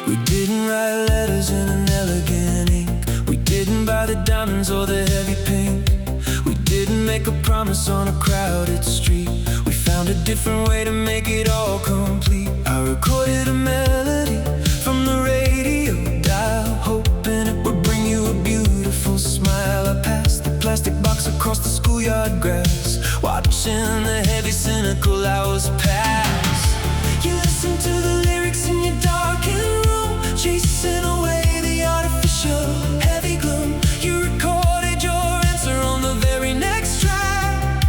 Speaker 1: We didn't write letters in an elegant ink. We didn't buy the diamonds or the heavy pink. We didn't make a promise on a crowded street. We found a different way to make it all complete. I recorded a melody from the radio dial, hoping it would bring you a beautiful smile. I passed the plastic box across the schoolyard grass, watching the heavy cynical hours pass. You listen to the lyrics in your darkened room, chasing away the artificial heavy gloom. You recorded your answer on the very next track,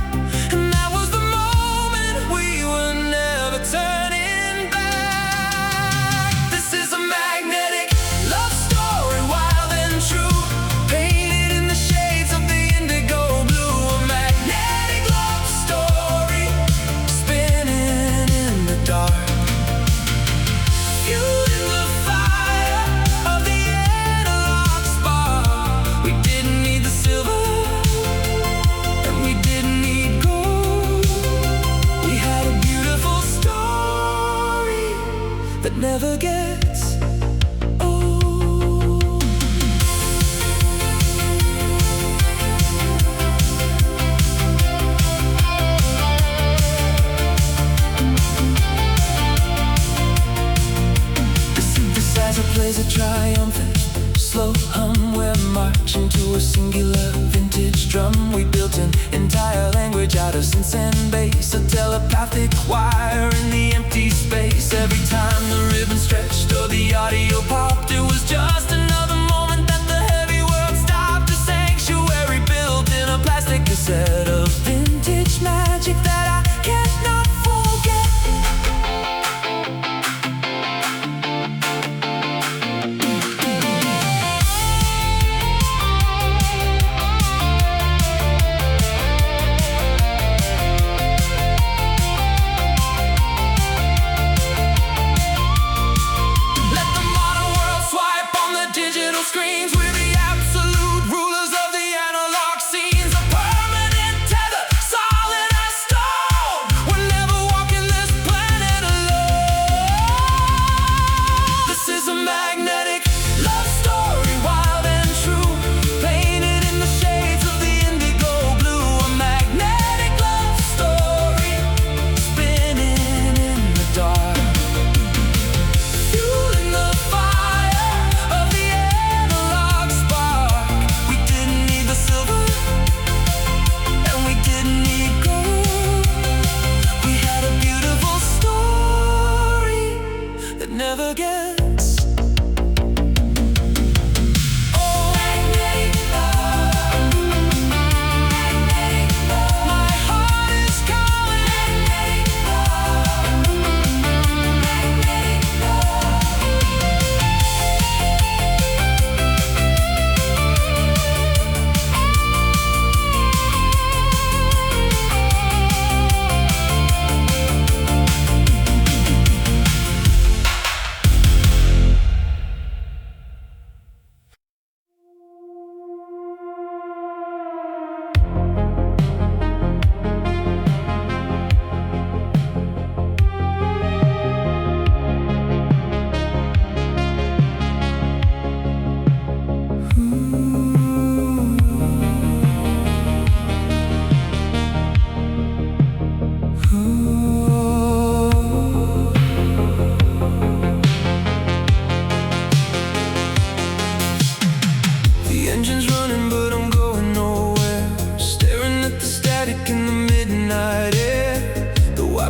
Speaker 1: and that was the moment we were never turning back. This is a magnetic love story, wild and true, painted in the shades of the indigo blue. A magnetic love story, spinning in the dark. Fueled in the fire of the analog spark. We didn't need the silver, and we didn't need gold. We had a beautiful story that never gets old. The synthesizer plays a triumphant slow hum. We're marching to a singular vintage drum. We built an entire language out of synths and bass, a telepathic wire in the empty space. Every time the ribbon stretched or the audio popped, it was just another moment that the heavy world stopped. A sanctuary built in a plastic cassette of vintage magic that I cannot forget. Let the modern world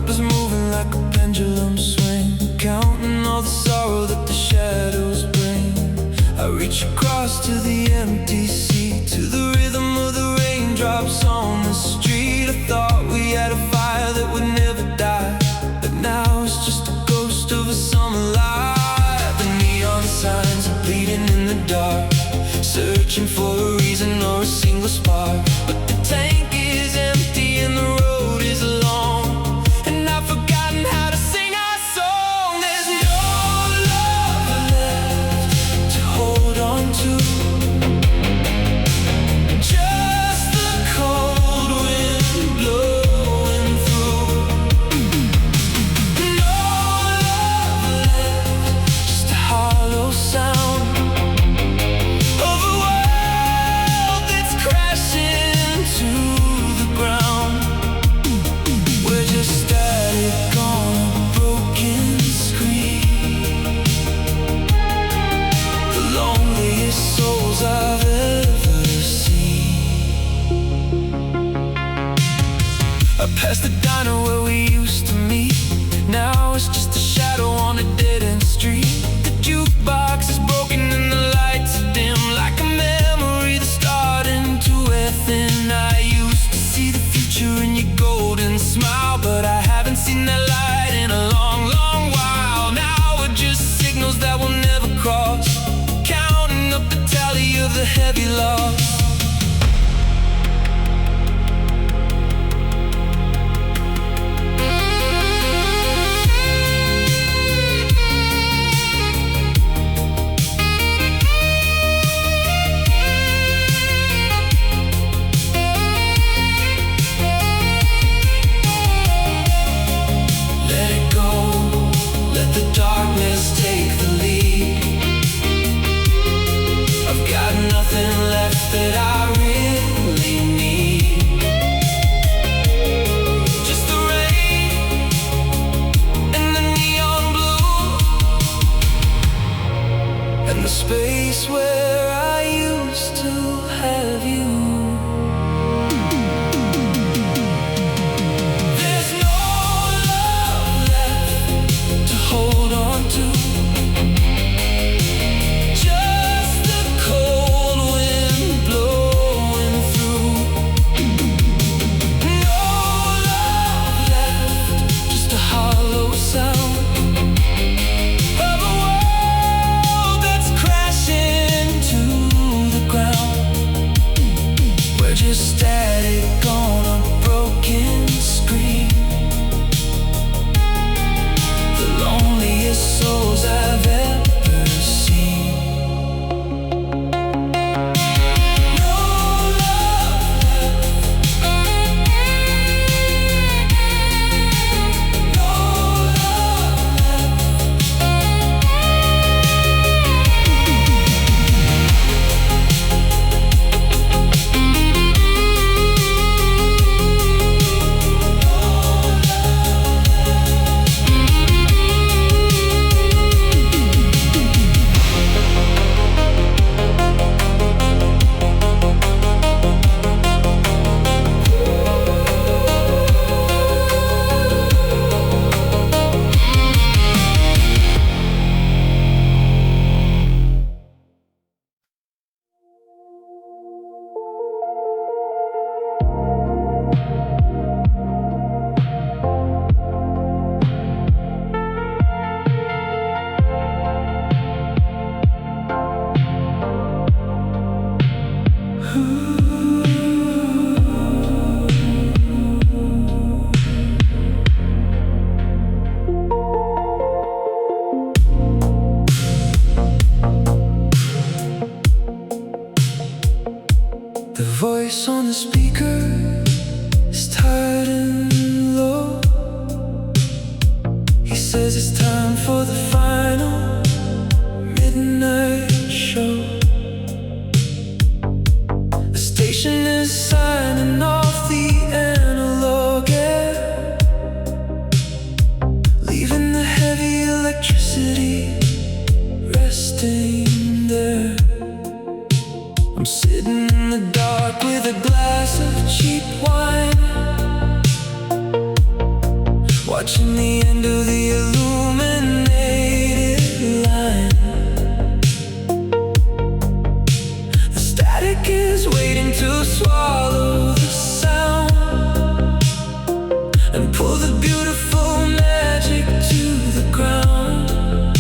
Speaker 1: up is moving like a pendulum swing, counting all the sorrow that the shadows bring. I reach across to the empty sea, to the rhythm of the raindrops on the street. I thought we had a fire that would never die, but now it's just a ghost of a summer light. The neon signs are bleeding in the dark, searching for a reason or a single spark. But the tank is empty and the road is long, and I've forgotten how to sing our song. There's no love left to hold on to, just the cold wind blowing through. No love left, just a hollow sound of a world that's crashing to the ground. We're just static on a broken screen, the loneliest souls I've ever seen. I passed the diner where we used to meet, now it's just a shadow on a dead-end street. The jukebox is broken and the lights are dim, like a memory that's starting to wear thin. I used to see the future in your golden smile, but I haven't seen that light in a long, long while. Now we're just signals that will never cross, counting up the tally of the heavy loss. watching the end of the illuminated line. The static is waiting to swallow the sound and pull the beautiful magic to the ground.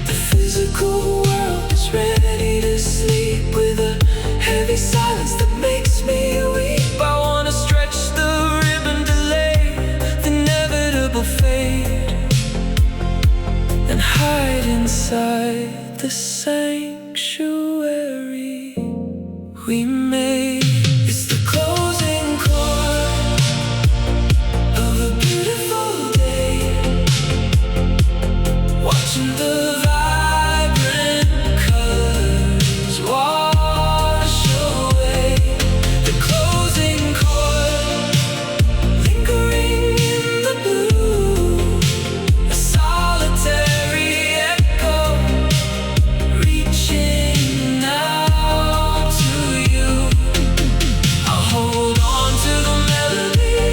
Speaker 1: The physical world is ready to sleep with a heavy silence that makes me weep. I wanna stretch the ribbon, delay the inevitable fate, and hide inside the sanctuary we made. It's the closing chord of a beautiful day, watching the vibrant colors wash away. The closing chord, lingering in the blue, a solitary echo reaching out to you. I'll hold on to the melody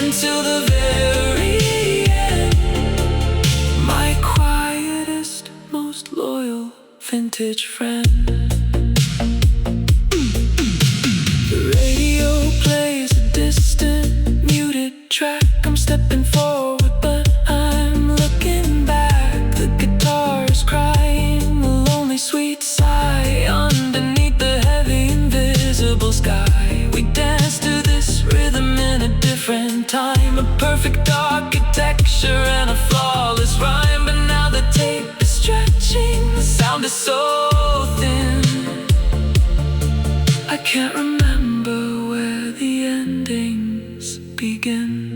Speaker 1: until the very end, my quietest, most loyal vintage friend. The radio plays a distant, muted track. I'm stepping forward, but I'm looking back. The guitar is crying a lonely, sweet sigh underneath the heavy, invisible sky. We dance to this rhythm in a different time, a perfect architecture and a flawless rhyme. But now the tape is stretching, the sound is so thin, I can't remember where the endings begin.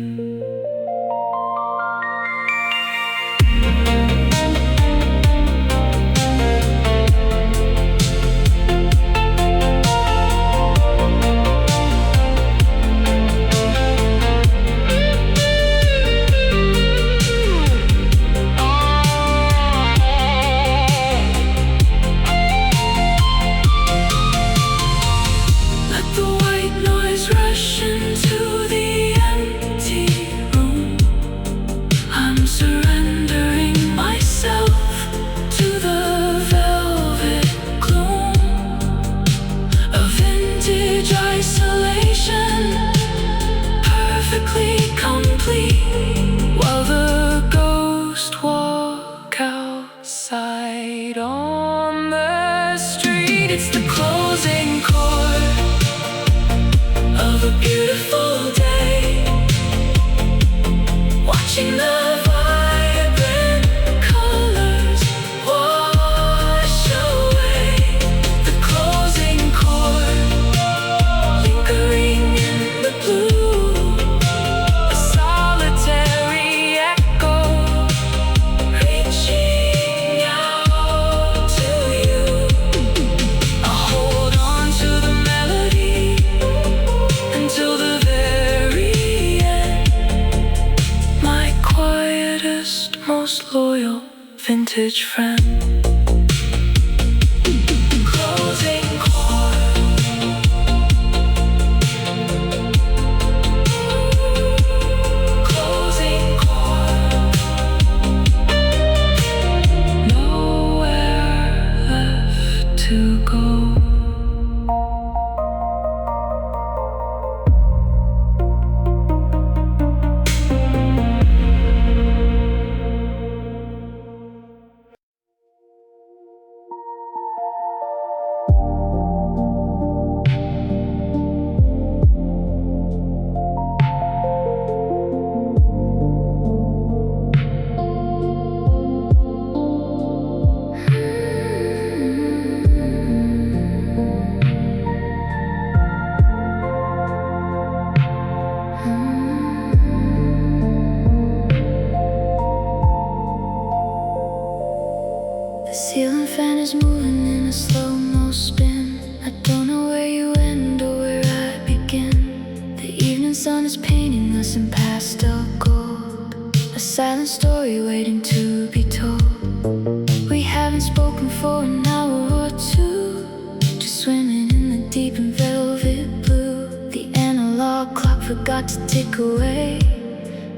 Speaker 1: Let the white noise rush into the empty room. I'm surrendering myself to the velvet gloom, a vintage isolation, perfectly complete, while the ghosts walk outside on the street. It's the closing chord of a beautiful day, watching the vibrant colors wash away. The closing chord, lingering in the blue, a solitary echo reaching out to you. I'll hold on to the melody until the very end, my quietest, most loyal vintage friend. Closing chord, closing chord, nowhere left to go.
Speaker 2: The ceiling fan is moving in a slow-mo spin. I don't know where you end or where I begin. The evening sun is painting us in pastel gold, a silent story waiting to be told. We haven't spoken for an hour or two, just swimming in the deep and velvet blue. The analog clock got to take away,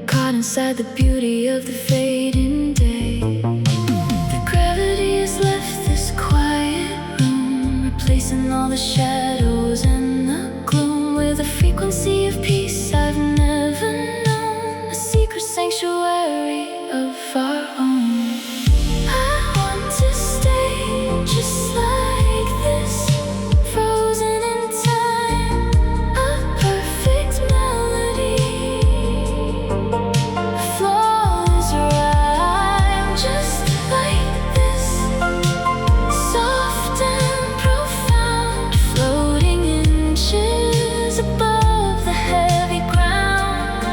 Speaker 2: caught inside the beauty of the fading day. The gravity has left this quiet room, replacing all the shadows and the gloom with a frequency of peace I've never known, a secret sanctuary of our own. I want to stay just like this, frozen in time, a perfect melody, flawless rhyme, just like this, soft and profound, floating inches above the heavy ground.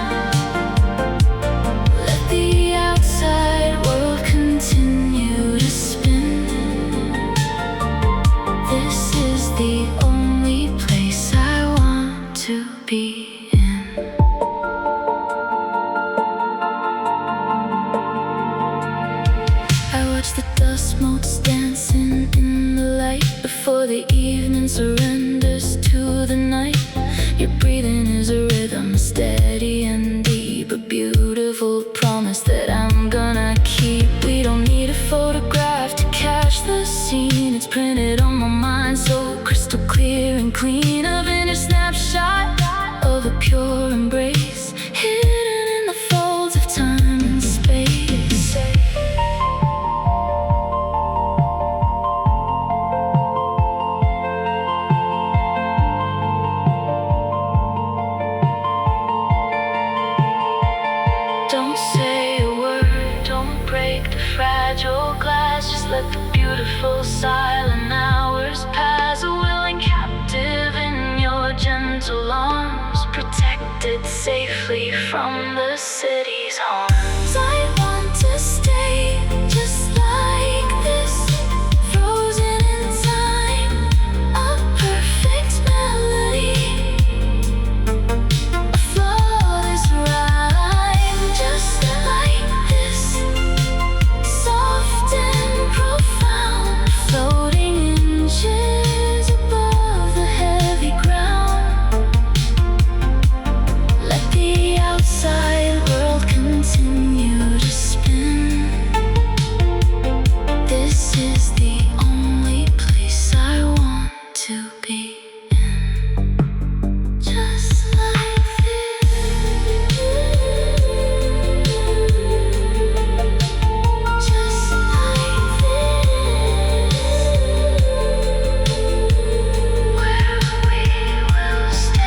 Speaker 2: Let the outside world continue to spin. This is the only place I want to be in. I watch the dust motes dancing in the light before the evening surrenders to the night. Your breathing is a rhythm, steady and deep, a beautiful promise that I'm gonna keep. We don't need a photograph to catch the scene. It's printed on my mind so crystal clear and clean, a vintage snapshot of a pure embrace, hidden in the folds of time and space. Don't say a word, don't break the fragile glass. Just let the beautiful silent hours pass, a willing captive in your gentle arms, protected safely from the city's harms. I want to stay just like this, frozen in time, a perfect melody, a flawless rhyme, just like this, soft and profound, floating inches above the heavy ground. Let the outside world continue to spin. This is the only place I want to be in. Just like this, just like this, where we will stay.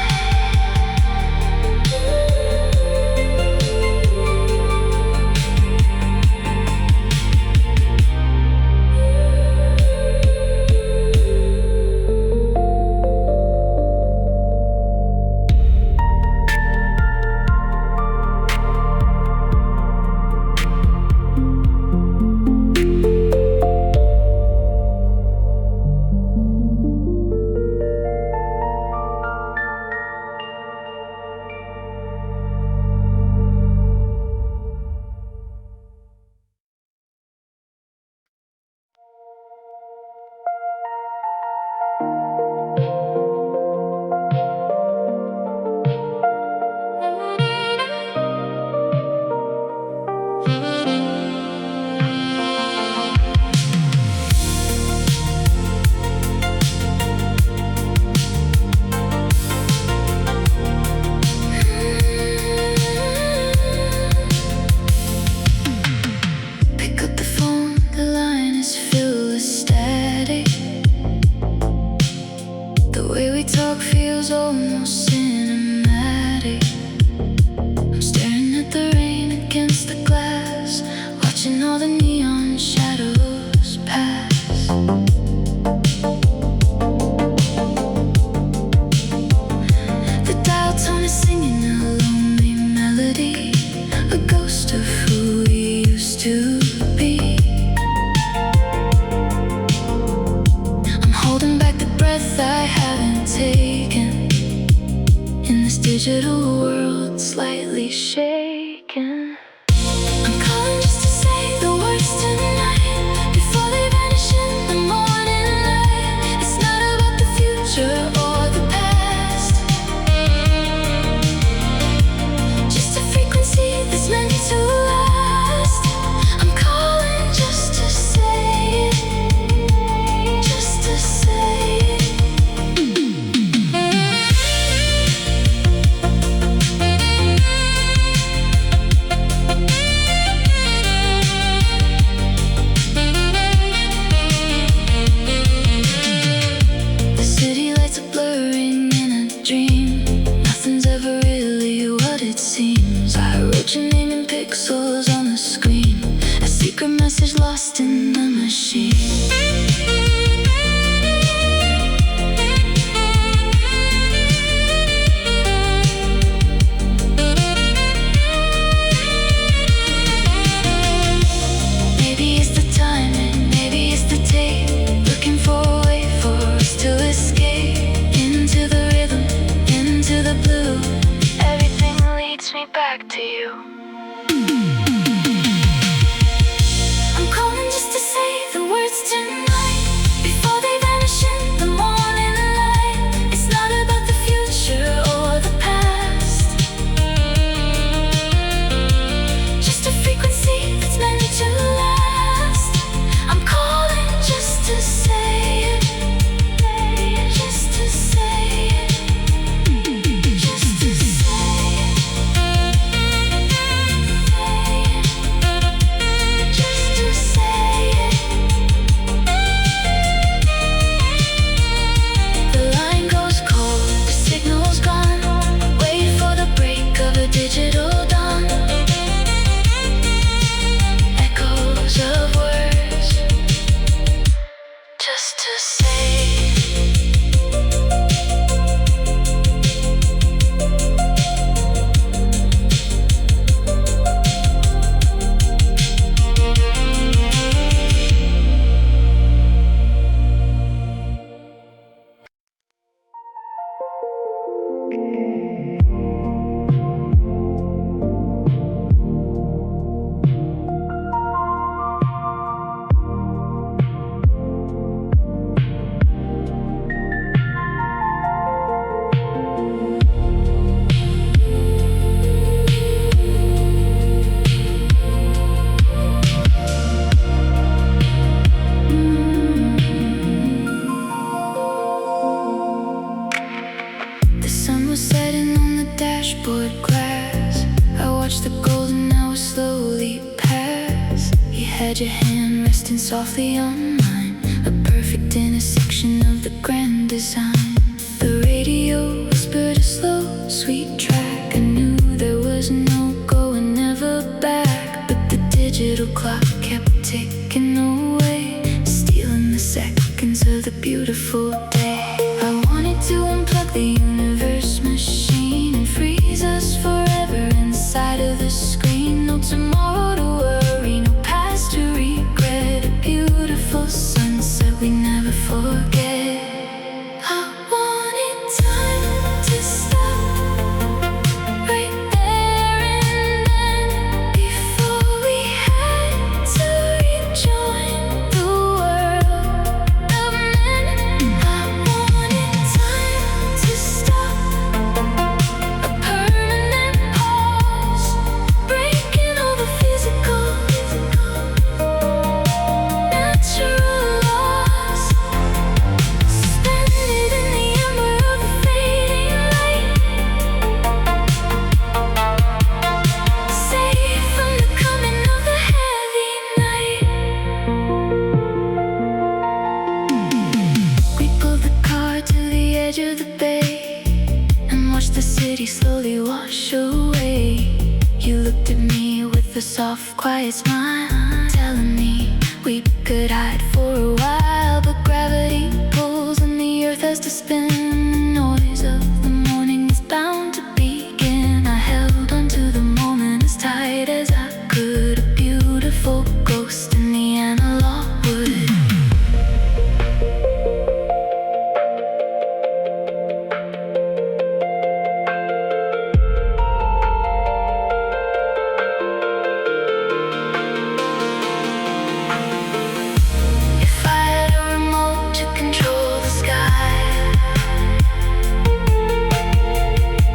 Speaker 2: Pick up the phone, the line is filled with static. The way we talk feels almost cinematic. I'm staring at the rain against the glass, watching all the neon shadows pass. The dial tone is singing a lonely melody, a ghost of who we used to be. I'm holding back the breath I haven't taken, in this digital world slightly shaken. I'm calling just to say the words tonight, before they vanish in the morning light. It's not about the future or the past. functioning in pixels on the screen, a secret message lost in the machine.
Speaker 3: Back to you.
Speaker 2: I'm calling just to say the words tonight before they vanish in the morning light. It's not about the future or the past, just a frequency that's meant to last. I'm calling just to say it, just to say it, just to say it. Digital dawn, echoes of words, just to say. Setting on the dashboard glass, I watched the golden hours slowly pass. You had your hand resting softly on mine, a perfect intersection of the grand design. The radio whispered a slow, sweet track. I knew there was no going, never back, but the digital clock kept ticking away, stealing the seconds of the beautiful day. I wanted to unplug the universe machine and freeze us forever inside of the screen. No tomorrow to worry, no past to regret, a beautiful sunset we never forget. I wanted time to stop right there and then, before we had to rejoin the world of men. I wanted time to stop, a permanent pause, breaking all the physical, natural laws, suspended in the ember of the fading light, safe from the coming of the heavy night. We pulled the car to the edge of the bay and watched the city slowly wash away. You looked at me with a soft, quiet smile, telling me we could hide for a while, but gravity pulls and the earth has to spin. The noise of the morning is bound to begin. I held onto the moment as tight as I could, a beautiful ghost in the analog wood. If I had a remote to control the sky,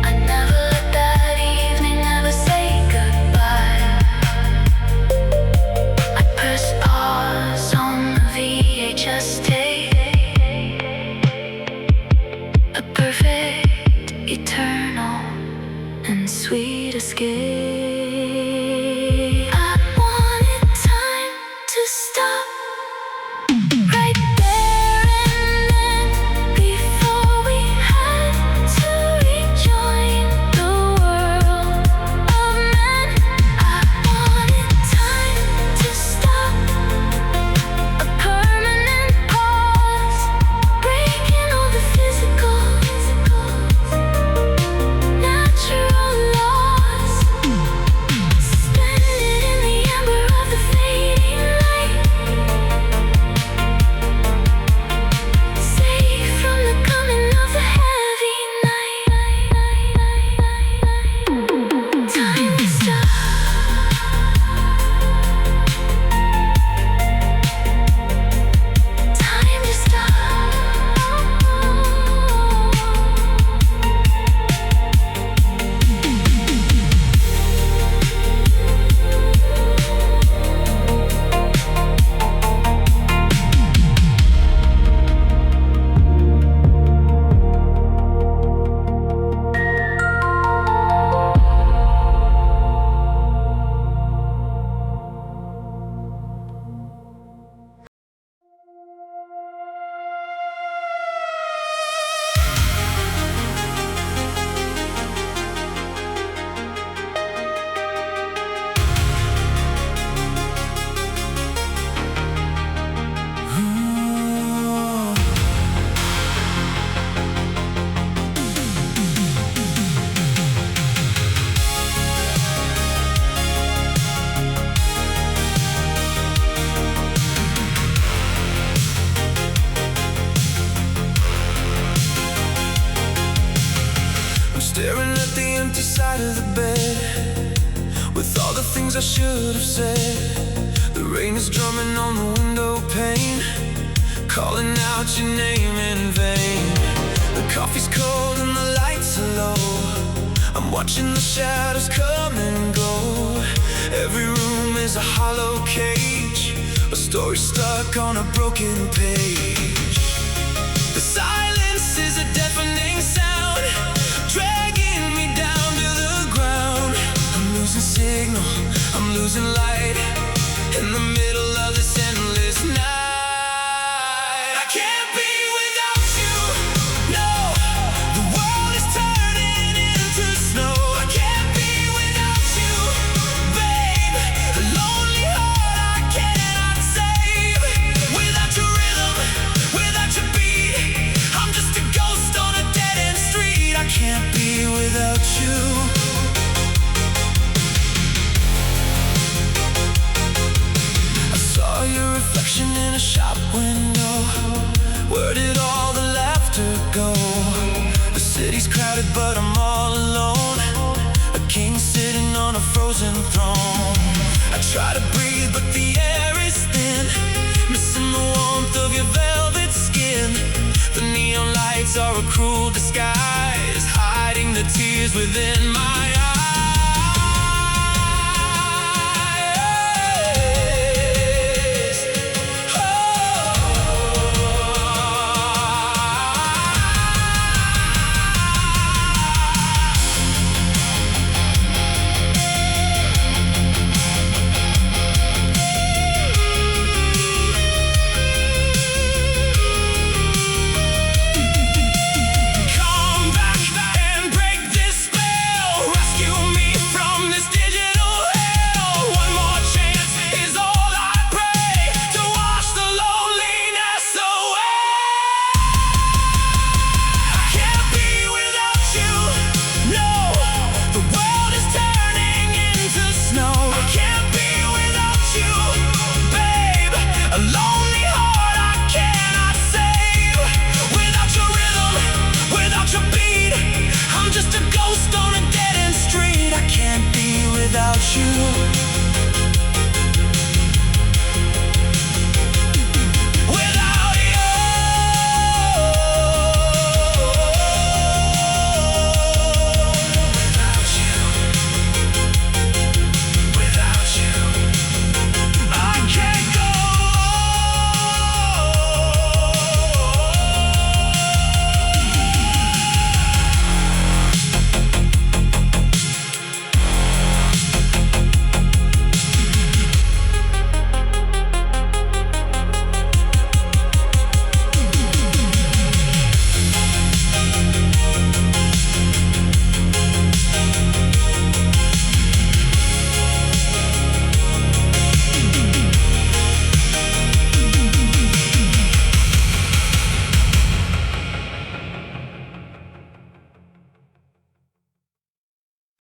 Speaker 2: I'd never let that evening ever say goodbye. I'd press pause on the VHS tape, a perfect, eternal, and sweet escape. I wanted time to stop right there and then, before we had to rejoin the world of men.
Speaker 1: side of the bed, with all the things I should have said. The rain is drumming on the window pane, calling out your name in vain. The coffee's cold and the lights are low. I'm watching the shadows come and go. Every room is a hollow cage, a story stuck on a broken page. The silence is a deafening sound, dragging me down to the ground. I'm losing signal, I'm losing light, in the middle of this endless night. I can't be without you, no. The world is turning into snow. I can't be without you, babe. A lonely heart I cannot save. Without your rhythm, without your beat, I'm just a ghost on a dead-end street. I can't be without you. Saw your reflection in a shop window. Where did all the laughter go? The city's crowded but I'm all alone, a king sitting on a frozen throne. I try to breathe but the air is thin, missing the warmth of your velvet skin. The neon lights are a cruel disguise, hiding the tears within my eyes. Without you.